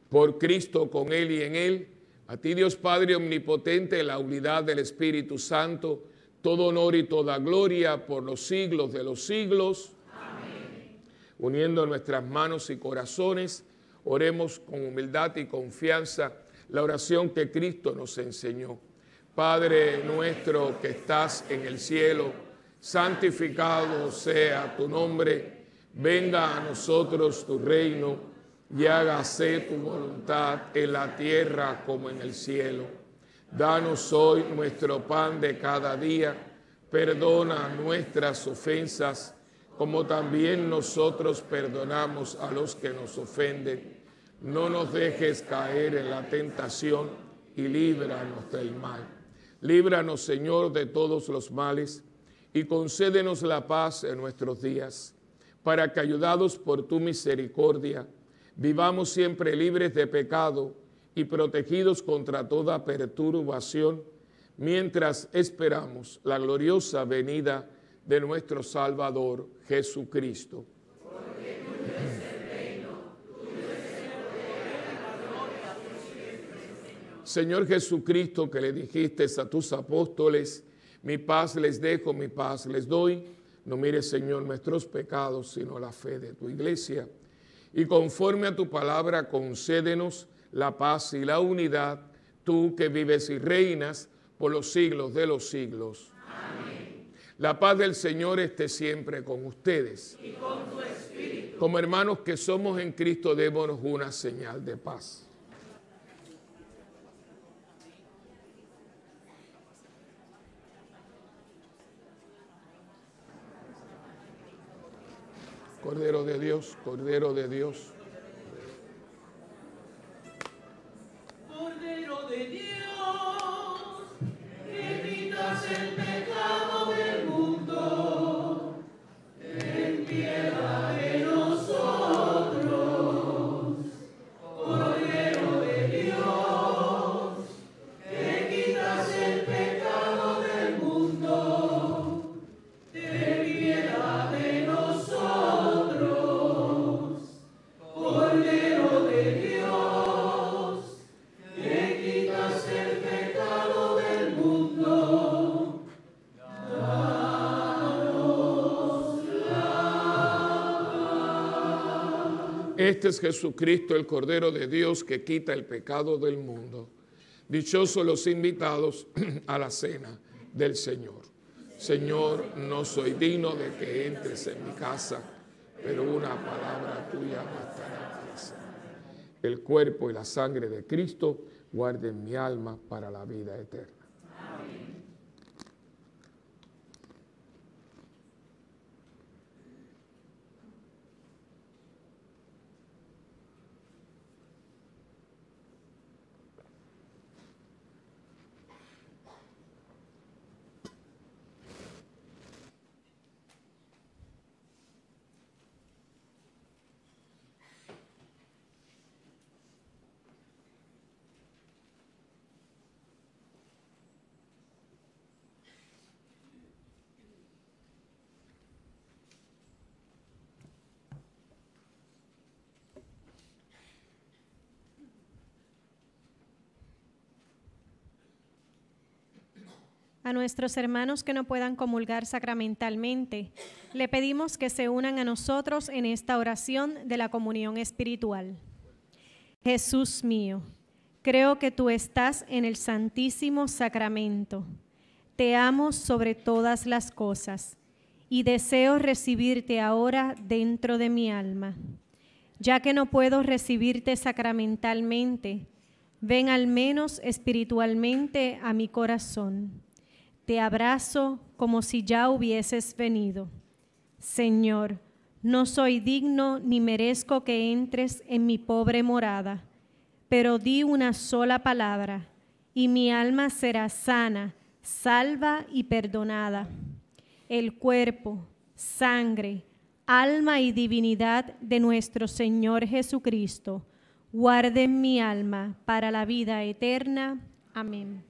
Por Cristo, con Él y en Él, a ti Dios Padre omnipotente, en la unidad del Espíritu Santo, todo honor y toda gloria por los siglos de los siglos. Amén. Uniendo nuestras manos y corazones, oremos con humildad y confianza la oración que Cristo nos enseñó. Padre nuestro que estás en el cielo, santificado sea tu nombre, venga a nosotros tu reino y hágase tu voluntad en la tierra como en el cielo. Danos hoy nuestro pan de cada día, perdona nuestras ofensas, como también nosotros perdonamos a los que nos ofenden. No nos dejes caer en la tentación y líbranos del mal. Líbranos, Señor, de todos los males y concédenos la paz en nuestros días, para que, ayudados por tu misericordia, vivamos siempre libres de pecado y protegidos contra toda perturbación, mientras esperamos la gloriosa venida de nuestro Salvador Jesucristo. Porque tuyo es el reino, tuyo es el poder y la gloria por siempre, Señor Jesucristo, que le dijiste a tus apóstoles, mi paz les dejo, mi paz les doy, no mires, Señor, nuestros pecados, sino la fe de tu iglesia. Y conforme a tu palabra, concédenos la paz y la unidad, tú que vives y reinas por los siglos de los siglos. Amén. La paz del Señor esté siempre con ustedes. Y con tu espíritu. Como hermanos que somos en Cristo, démonos una señal de paz. Cordero de Dios, Cordero de Dios. Cordero de Dios, que quitas el pecado del mundo, ten piedad de nosotros. Cordero de Dios, que quitas el pecado del mundo, ten piedad de nosotros. Cordero de Dios, que quitas el pecado del mundo, danos la paz. Este es Jesucristo, el Cordero de Dios, que quita el pecado del mundo. Dichosos los invitados a la cena del Señor. Señor, no soy digno de que entres en mi casa, pero una palabra tuya bastará para sanar. El cuerpo y la sangre de Cristo guarden mi alma para la vida eterna. Amén. A nuestros hermanos que no puedan comulgar sacramentalmente, le pedimos que se unan a nosotros en esta oración de la comunión espiritual. Jesús mío, creo que tú estás en el Santísimo Sacramento. Te amo sobre todas las cosas y deseo recibirte ahora dentro de mi alma. Ya que no puedo recibirte sacramentalmente, ven al menos espiritualmente a mi corazón. te abrazo como si ya hubieses venido. Señor, no soy digno ni merezco que entres en mi pobre morada, pero di una sola palabra, y mi alma será sana, salva y perdonada. El cuerpo, sangre, alma y divinidad de nuestro Señor Jesucristo, guarden mi alma para la vida eterna. Amén.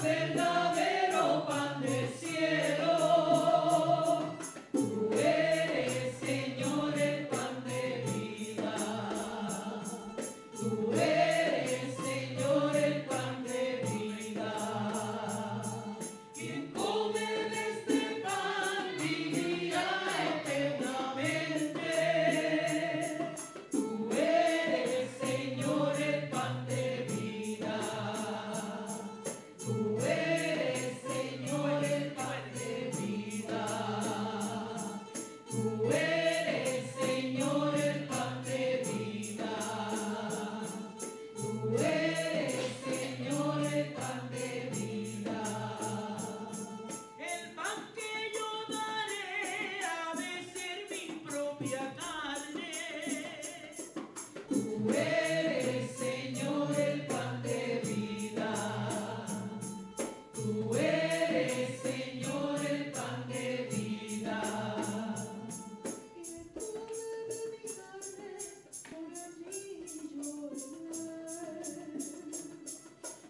verdadero pan del cielo. Tú eres, Señor, el pan de vida. Tú eres, Señor, el pan de vida. Quien come de este pan vivirá eternamente. Tú eres, Señor, el pan de vida. Tú eres, Señor, el pan de vida. Tú eres, Señor, el pan de vida. Tú eres, Señor, el pan de vida. El pan que yo daré ha de ser mi propia carne. Tú eres, Señor, el pan de vida. Tú eres, Señor, el pan de vida.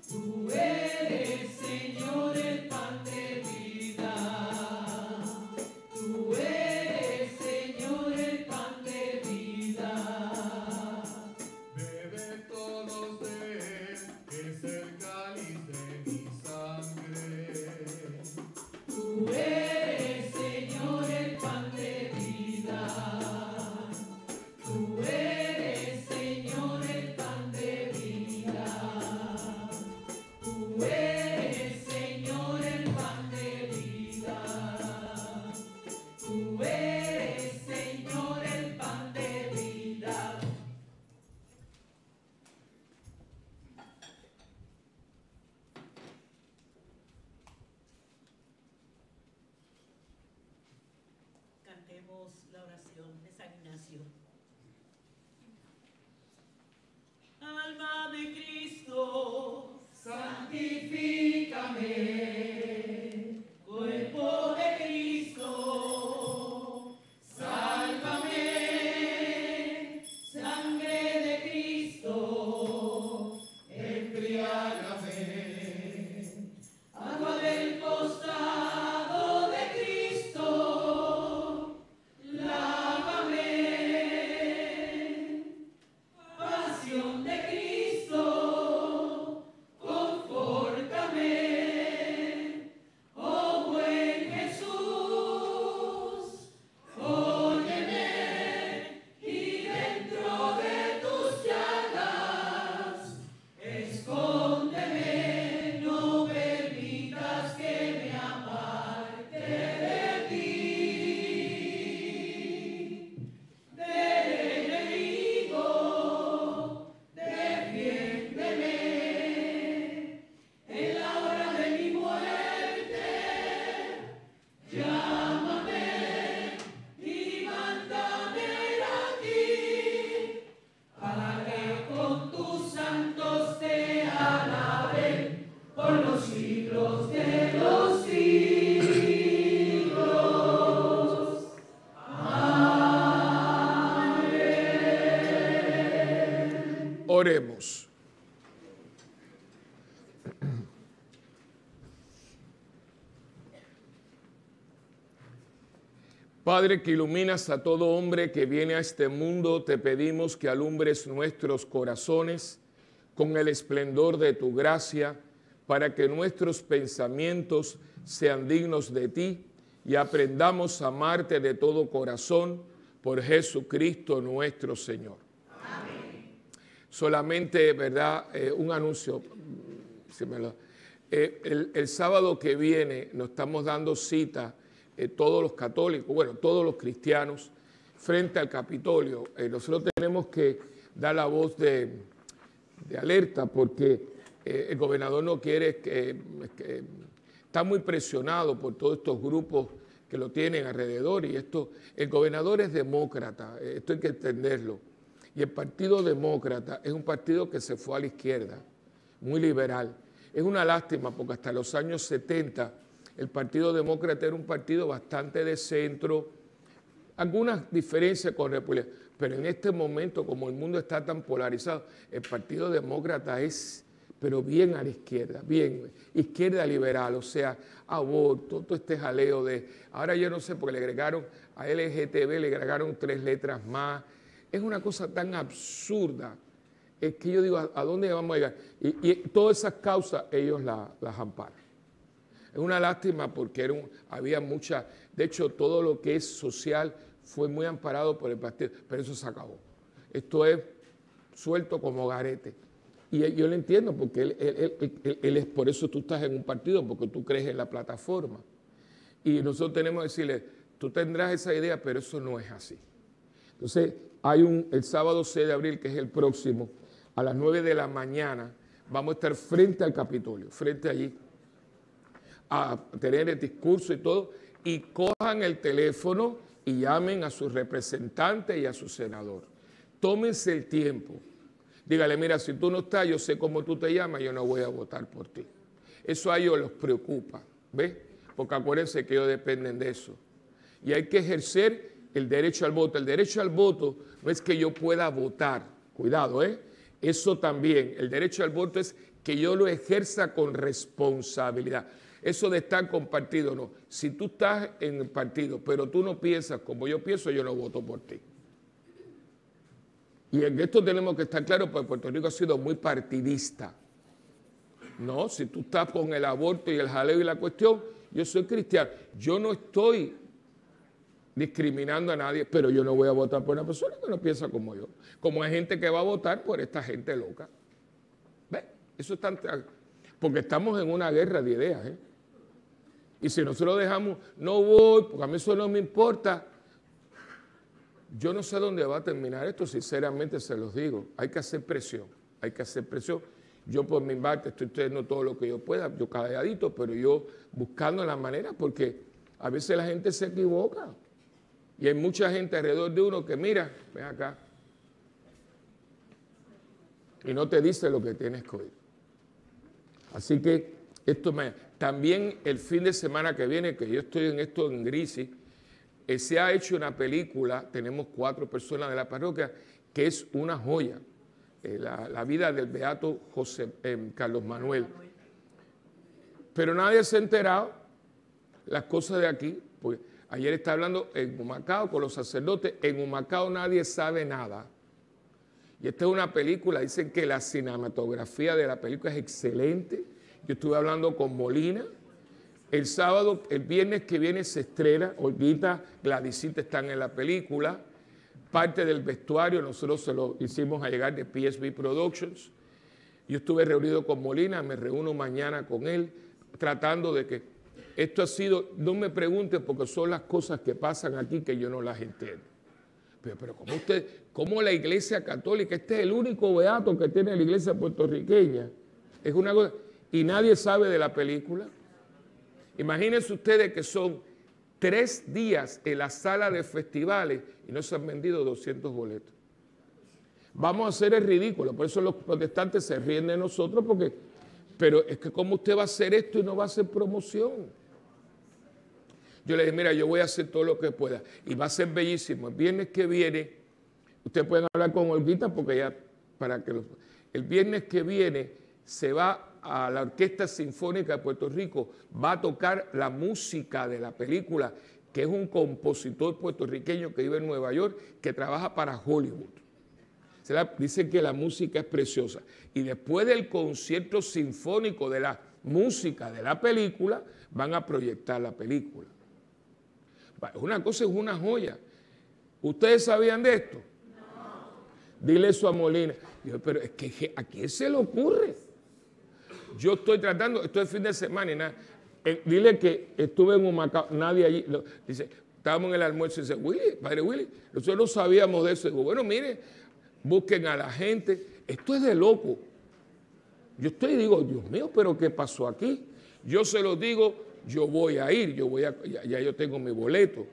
Tú eres, Señor, el pan de vida. Tú eres, Señor, el pan de vida. Bebe todos de él, que es el cáliz de mi sangre. Tú eres, Señor, el pan de vida. Tú eres, Señor, el pan de vida. Tú eres, Señor, el pan de vida. Tú eres, Señor, el pan de vida. Cantemos la oración de San Ignacio. Alma de Cristo, Santifícame, cuerpo de Cristo, sálvame, sangre de Cristo, embriágame, agua del costado de Cristo, lávame, pasión de Cristo, confórtame, oh buen Jesús, óyeme, y dentro de tus llagas, escóndeme, no permitas que me aparte de ti, del enemigo, defiéndeme. En la hora de mi muerte, llámame y mándame aquí, para que con tus santos te alaben por los siglos de los siglos. Oremos. Padre, que iluminas a todo hombre que viene a este mundo, te pedimos que alumbres nuestros corazones con el esplendor de tu gracia, para que nuestros pensamientos sean dignos de ti y aprendamos a amarte de todo corazón por Jesucristo nuestro Señor. Amén. Solamente, ¿verdad? Un anuncio. El sábado que viene nos estamos dando cita todos los católicos, bueno, todos los cristianos, frente al Capitolio. Nosotros tenemos que dar la voz de alerta porque el gobernador no quiere que está muy presionado por todos estos grupos que lo tienen alrededor y el gobernador es demócrata, esto hay que entenderlo. Y el Partido Demócrata es un partido que se fue a la izquierda, muy liberal. Es una lástima porque hasta los años 70 el Partido Demócrata era un partido bastante de centro, algunas diferencias con República, pero en este momento, como el mundo está tan polarizado, el Partido Demócrata es pero bien a la izquierda, bien, izquierda liberal, o sea, aborto, todo este jaleo de, ahora yo no sé, porque le agregaron a LGTB, le agregaron 3 letras más, es una cosa tan absurda, es que yo digo, ¿a dónde vamos a llegar? Y todas esas causas ellos las amparan. Es una lástima porque había mucha, de hecho todo lo que es social fue muy amparado por el partido, pero eso se acabó. Esto es suelto como garete. Y yo lo entiendo, porque él es, por eso tú estás en un partido, porque tú crees en la plataforma. Y nosotros tenemos que decirle, tú tendrás esa idea, pero eso no es así. Entonces, hay el sábado 6 de abril, que es el próximo, a las 9 de la mañana, vamos a estar frente al Capitolio, frente allí, a tener el discurso y todo, y cojan el teléfono y llamen a su representante y a su senador. Tómense el tiempo. Dígale, mira, si tú no estás, yo sé cómo tú te llamas, yo no voy a votar por ti. Eso a ellos los preocupa, ¿ves? Porque acuérdense que ellos dependen de eso. Y hay que ejercer el derecho al voto. El derecho al voto no es que yo pueda votar, cuidado, ¿eh? Eso también, el derecho al voto es que yo lo ejerza con responsabilidad. Eso de estar con partido, no. Si tú estás en el partido, pero tú no piensas como yo pienso, yo no voto por ti. Y en esto tenemos que estar claros, porque Puerto Rico ha sido muy partidista. No, si tú estás con el aborto y el jaleo y la cuestión, yo soy cristiano. Yo no estoy discriminando a nadie, pero yo no voy a votar por una persona que no piensa como yo. Como hay gente que va a votar por esta gente loca. ¿Ves? Eso es tan... Porque estamos en una guerra de ideas, ¿eh? Y si nosotros dejamos, no voy, porque a mí eso no me importa, yo no sé dónde va a terminar esto, sinceramente se los digo. Hay que hacer presión, hay que hacer presión. Yo por mi parte estoy haciendo todo lo que yo pueda, yo calladito, pero yo buscando la manera, porque a veces la gente se equivoca. Y hay mucha gente alrededor de uno que mira, ven acá, y no te dice lo que tienes que oír. Así que también el fin de semana que viene, que yo estoy en esto en Grisi, se ha hecho una película, tenemos 4 personas de la parroquia, que es una joya, la vida del beato Carlos Manuel. Pero nadie se ha enterado las cosas de aquí, pues ayer estaba hablando en Humacao con los sacerdotes, en Humacao nadie sabe nada. Y esta es una película, dicen que la cinematografía de la película es excelente. Yo estuve hablando con Molina. El sábado, el viernes que viene se estrena, Olguita, Gladysita están en la película. Parte del vestuario nosotros se lo hicimos a llegar de PSB Productions. Yo estuve reunido con Molina, me reúno mañana con él, tratando de que esto ha sido, no me pregunten porque son las cosas que pasan aquí que yo no las entiendo. Pero ¿cómo la Iglesia Católica, este es el único beato que tiene la Iglesia puertorriqueña? Es una cosa, y nadie sabe de la película. Imagínense ustedes que son 3 días en la sala de festivales y no se han vendido 200 boletos. Vamos a hacer el ridículo, por eso los protestantes se ríen de nosotros, pero es que ¿cómo usted va a hacer esto y no va a hacer promoción? Yo le dije, mira, yo voy a hacer todo lo que pueda y va a ser bellísimo. El viernes que viene, ustedes pueden hablar con Olguita porque ya, el viernes que viene se va a la Orquesta Sinfónica de Puerto Rico, va a tocar la música de la película, que es un compositor puertorriqueño que vive en Nueva York, que trabaja para Hollywood. Dicen que la música es preciosa. Y después del concierto sinfónico de la música de la película, van a proyectar la película. Una cosa es una joya. ¿Ustedes sabían de esto? No. Dile eso a Molina. Yo, pero es que ¿a quién se le ocurre? Yo estoy tratando, esto es fin de semana y nada. Dile que estuve en Humacao, nadie allí. Dice, estábamos en el almuerzo y dice, Willy, padre Willy, nosotros no sabíamos de eso. Digo, bueno, mire, busquen a la gente. Esto es de loco. Yo digo, Dios mío, pero ¿qué pasó aquí? Yo se lo digo, yo voy a ir, ya yo tengo mi boleto.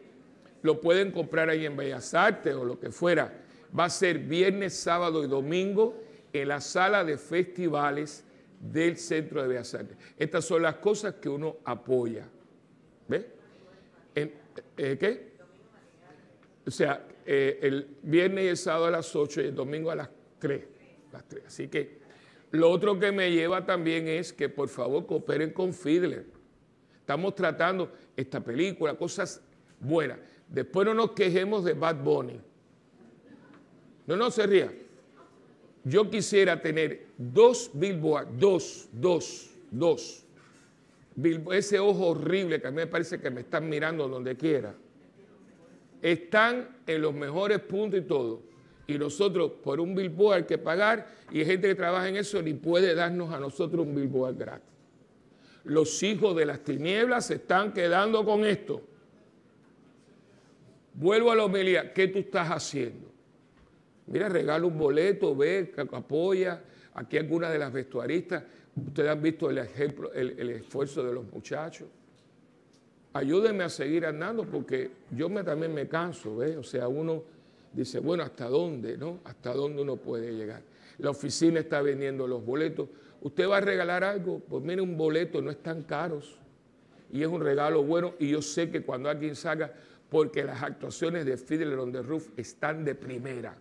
Lo pueden comprar ahí en Bellas Artes o lo que fuera. Va a ser viernes, sábado y domingo en la sala de festivales del Centro de Bellas Artes. Estas son las cosas que uno apoya. ¿Ves? ¿Qué? O sea, el viernes y el sábado a las 8 y el domingo a las 3. Así que Lo otro que me lleva también es que por favor cooperen con Fiddler. Estamos tratando esta película, cosas buenas. Después no nos quejemos de Bad Bunny. No se ría. Yo quisiera tener 2 billboards, dos. Ese ojo horrible que a mí me parece que me están mirando donde quiera. Están en los mejores puntos y todo. Y nosotros por un billboard hay que pagar y hay gente que trabaja en eso ni puede darnos a nosotros un billboard gratis. Los hijos de las tinieblas se están quedando con esto. Vuelvo a la homilía. ¿Qué tú estás haciendo? Mira, regala un boleto, ve, apoya. Aquí algunas de las vestuaristas. Ustedes han visto el ejemplo, el esfuerzo de los muchachos. Ayúdenme a seguir andando porque yo también me canso, ¿ves? O sea, uno dice, bueno, ¿hasta dónde, no? ¿Hasta dónde uno puede llegar? La oficina está vendiendo los boletos. ¿Usted va a regalar algo? Pues mire, un boleto no es tan caros y es un regalo bueno. Y yo sé que cuando alguien salga, porque las actuaciones de Fiddler on the Roof están de primera.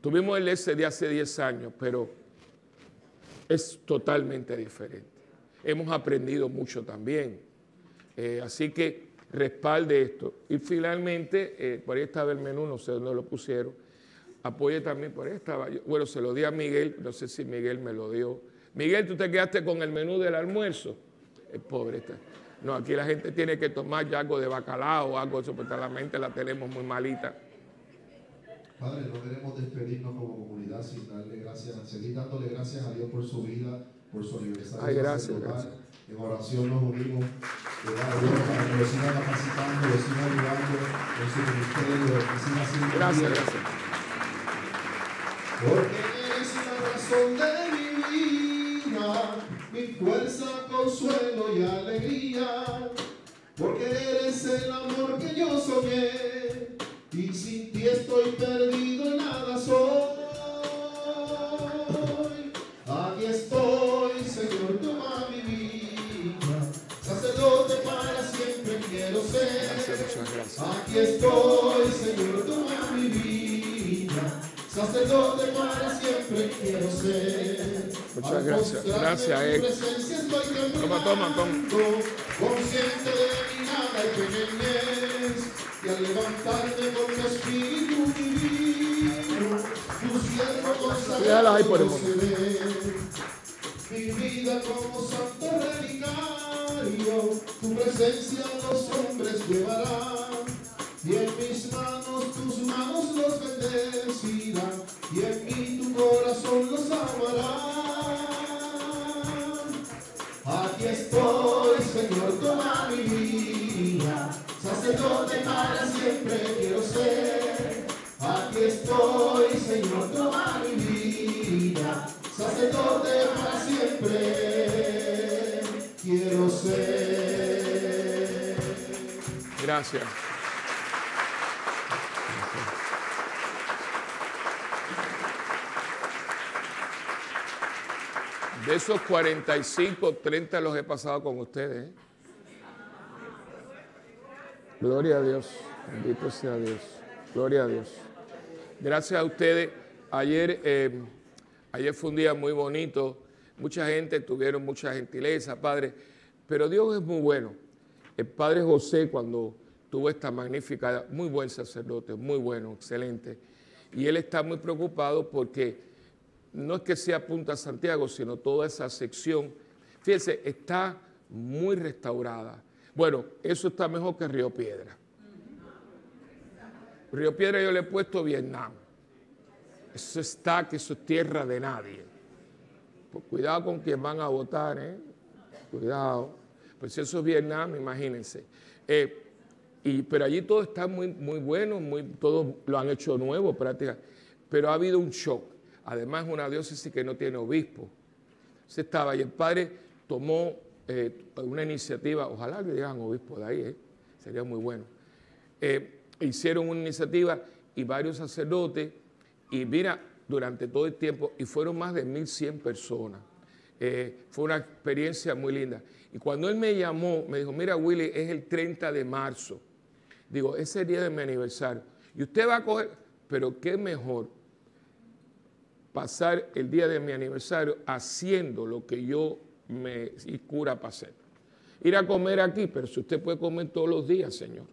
Tuvimos el SD hace 10 años, pero es totalmente diferente. Hemos aprendido mucho también. Así que respalde esto. Y finalmente, por ahí estaba el menú, no sé dónde lo pusieron. Apoye también, por ahí estaba. Bueno, se lo di a Miguel, no sé si Miguel me lo dio. Miguel, ¿tú te quedaste con el menú del almuerzo? Pobre está. No, aquí la gente tiene que tomar ya algo de bacalao o algo de eso, porque la mente la tenemos muy malita. Padre, no queremos despedirnos como comunidad sin darle gracias, seguir dándole gracias a Dios por su vida, por su aniversario. Ay, gracias. En oración nos unimos, a Dios para que lo siga capacitando, lo siga ayudando en su ministerio, que siga siendo. Gracias. Porque eres la razón de mi vida, mi fuerza, consuelo y alegría. Porque eres el amor que yo soñé. Y sin ti estoy perdido y nada soy. Aquí estoy, Señor, toma mi vida. Sacerdote para siempre quiero ser. Gracias. Aquí estoy, Señor, toma mi vida. Sacerdote para siempre quiero ser. Muchas gracias. Gracias, Toma. Consciente de mi nada y pequeñez. Y al levantarme con mi espíritu divino, tu siervo consagrado se ve. Mi vida como santo relicario, tu presencia los hombres llevará. Y en mis manos, tus manos los bendecirán. Y en mí tu corazón los amará. Aquí estoy, Señor, toma mi vida. Sacerdote para siempre quiero ser. Aquí estoy, Señor, toma mi vida. Sacerdote para siempre quiero ser. Gracias. De esos 45, 30 los he pasado con ustedes. Gloria a Dios. Bendito sea Dios. Gloria a Dios. Gracias a ustedes. Ayer fue un día muy bonito. Mucha gente tuvieron mucha gentileza, Padre. Pero Dios es muy bueno. El Padre José, cuando tuvo esta magnífica, muy buen sacerdote, muy bueno, excelente. Y él está muy preocupado porque no es que sea Punta Santiago, sino toda esa sección. Fíjense, está muy restaurada. Bueno, eso está mejor que Río Piedra. Río Piedra yo le he puesto Vietnam. Eso está, que eso es tierra de nadie. Pues cuidado con quien van a votar, ¿eh? Cuidado. Pues si eso es Vietnam, imagínense. Pero allí todo está muy, muy bueno, todo lo han hecho nuevo prácticamente. Pero ha habido un shock. Además, una diócesis que no tiene obispo. Se estaba, y el padre tomó una iniciativa, ojalá que llegan obispos de ahí, sería muy bueno. Hicieron una iniciativa y varios sacerdotes, y mira, durante todo el tiempo, y fueron más de 1,100 personas. Fue una experiencia muy linda. Y cuando él me llamó, me dijo, mira Willy, es el 30 de marzo. Digo, ese día de mi aniversario. Y usted va a coger, pero qué mejor. pasar el día de mi aniversario haciendo lo que yo me cura para hacer. Ir a comer aquí, pero si usted puede comer todos los días, Señor.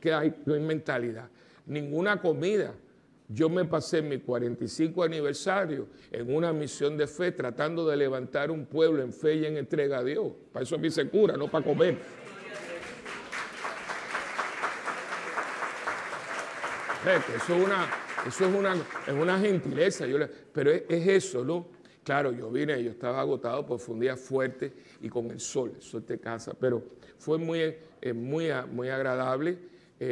Que hay, no hay mentalidad. Ninguna comida. Yo me pasé mi 45 aniversario en una misión de fe tratando de levantar un pueblo en fe y en entrega a Dios. Para eso a mí se cura, no para comer. Eso es una gentileza, pero es eso, ¿no? Claro, yo vine, yo estaba agotado, pues fue un día fuerte y con el sol te cansa, pero fue muy agradable,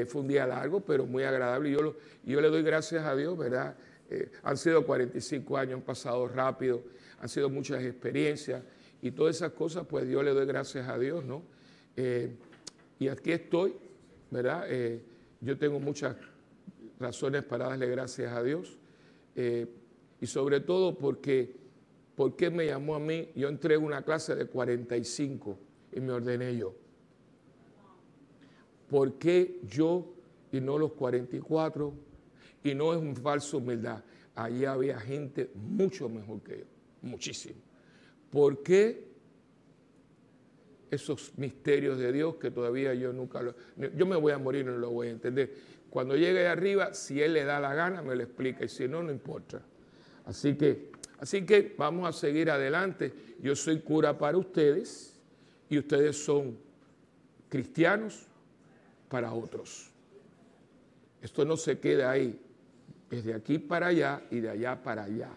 fue un día largo, pero muy agradable. Y yo le doy gracias a Dios, ¿verdad? Han sido 45 años, han pasado rápido, han sido muchas experiencias y todas esas cosas, pues yo le doy gracias a Dios, ¿no? Y aquí estoy, ¿verdad? Yo tengo muchas razones para darle gracias a Dios y sobre todo porque me llamó a mí. Yo entré en una clase de 45 y me ordené yo. ¿Por qué yo y no los 44? Y no es una falsa humildad. Allí había gente mucho mejor que yo, muchísimo. ¿Por qué esos misterios de Dios que todavía yo nunca yo me voy a morir y no lo voy a entender? Cuando llegue de arriba, si Él le da la gana, me lo explica, y si no, no importa. Así que vamos a seguir adelante. Yo soy cura para ustedes y ustedes son cristianos para otros. Esto no se queda ahí, es de aquí para allá y de allá para allá.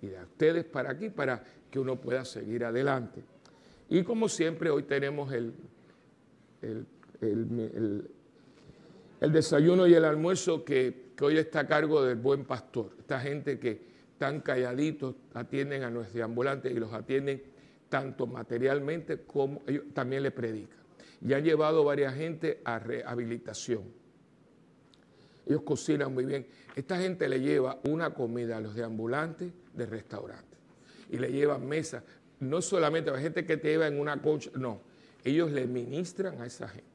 Y de ustedes para aquí para que uno pueda seguir adelante. Y como siempre, hoy tenemos el desayuno y el almuerzo que hoy está a cargo del buen pastor. Esta gente que tan calladitos atienden a nuestros ambulantes y los atienden tanto materialmente como ellos también le predican. Y han llevado varias gente a rehabilitación. Ellos cocinan muy bien. Esta gente le lleva una comida a los deambulantes de restaurantes. Y le llevan mesas. No solamente a la gente que te lleva en una concha, no. Ellos le ministran a esa gente.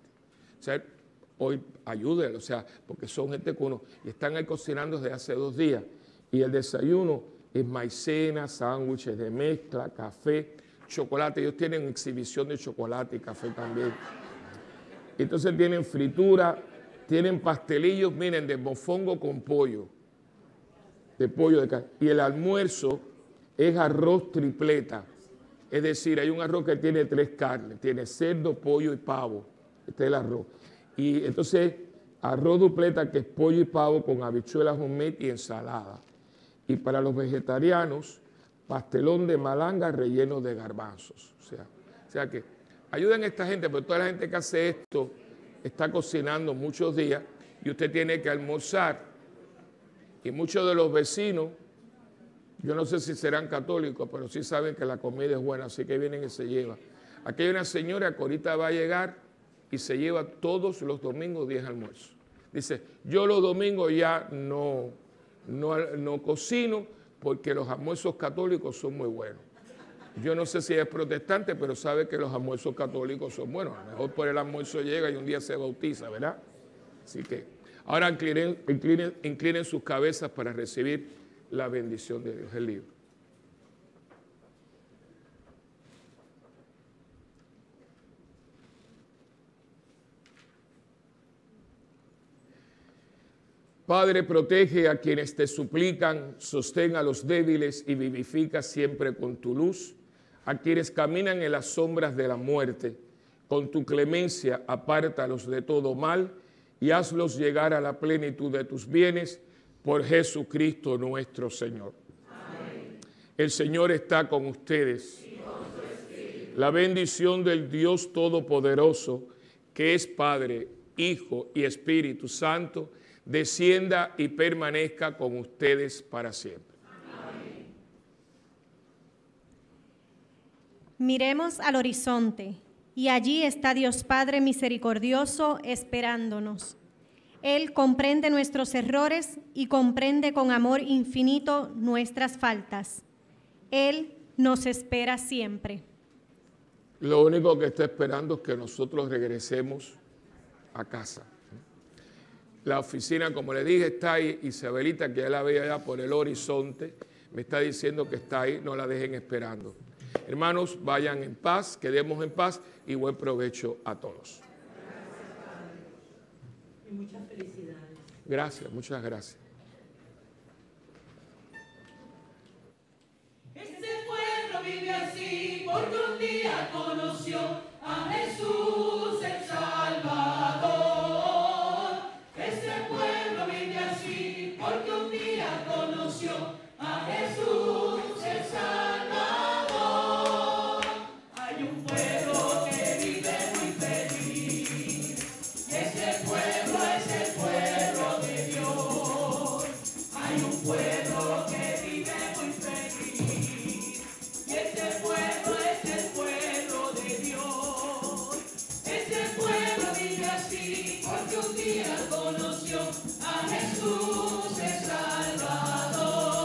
O sea, hoy ayúdenlo, o sea, porque son gente que uno, y están ahí cocinando desde hace 2 días. Y el desayuno es maicena, sándwiches de mezcla, café, chocolate. Ellos tienen exhibición de chocolate y café también. Entonces tienen fritura, tienen pastelillos, miren, de mofongo con pollo, de pollo de carne. Y el almuerzo es arroz tripleta. Es decir, hay un arroz que tiene 3 carnes, tiene cerdo, pollo y pavo. Este es el arroz. Y entonces, arroz dupleta, que es pollo y pavo con habichuelas humit y ensalada. Y para los vegetarianos, pastelón de malanga relleno de garbanzos. O sea que ayuden a esta gente, porque toda la gente que hace esto está cocinando muchos días y usted tiene que almorzar. Y muchos de los vecinos, yo no sé si serán católicos, pero sí saben que la comida es buena, así que vienen y se llevan. Aquí hay una señora que ahorita va a llegar y se lleva todos los domingos 10 almuerzos. Dice, yo los domingos ya no cocino porque los almuerzos católicos son muy buenos. Yo no sé si es protestante, pero sabe que los almuerzos católicos son buenos. A lo mejor por el almuerzo llega y un día se bautiza, ¿verdad? Así que ahora inclinen sus cabezas para recibir la bendición de Dios, el libro. Padre, protege a quienes te suplican, sostén a los débiles y vivifica siempre con tu luz. A quienes caminan en las sombras de la muerte, con tu clemencia apártalos de todo mal y hazlos llegar a la plenitud de tus bienes por Jesucristo nuestro Señor. Amén. El Señor está con ustedes. Y con su espíritu. La bendición del Dios Todopoderoso, que es Padre, Hijo y Espíritu Santo, descienda y permanezca con ustedes para siempre. Amén. Miremos al horizonte, y allí está Dios Padre misericordioso esperándonos. Él comprende nuestros errores y comprende con amor infinito nuestras faltas. Él nos espera siempre. Lo único que está esperando es que nosotros regresemos a casa. La oficina, como le dije, está ahí. Isabelita, que ya la veía allá por el horizonte, me está diciendo que está ahí, no la dejen esperando. Hermanos, vayan en paz, quedemos en paz y buen provecho a todos. Y muchas felicidades. Gracias, muchas gracias. Este pueblo vive así porque un día conoció a Jesús el Salvador. Este pueblo vive así porque un día conoció a Jesús el Salvador. Hay un pueblo que vive muy feliz. Ese pueblo es el pueblo de Dios. Hay un pueblo que vive muy feliz. Ese pueblo es el pueblo de Dios. Ese pueblo vive así porque un día conoció a Jesús el Salvador.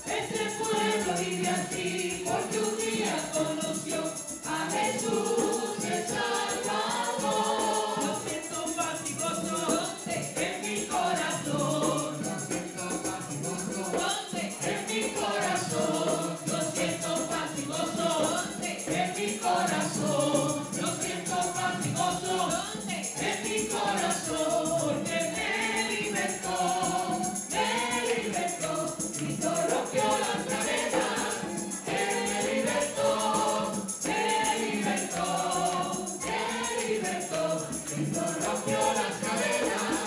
Ese pueblo vive así porque un día conoció a Jesús el Salvador. Lo siento paz y gozo en mi corazón. Lo siento paz y gozo en mi corazón. Lo siento paz y gozo en mi corazón. Lo siento paz y gozo en mi corazón. Porque me libertó. Cristo rompió las cadenas. Me libertó. Cristo rompió las cadenas.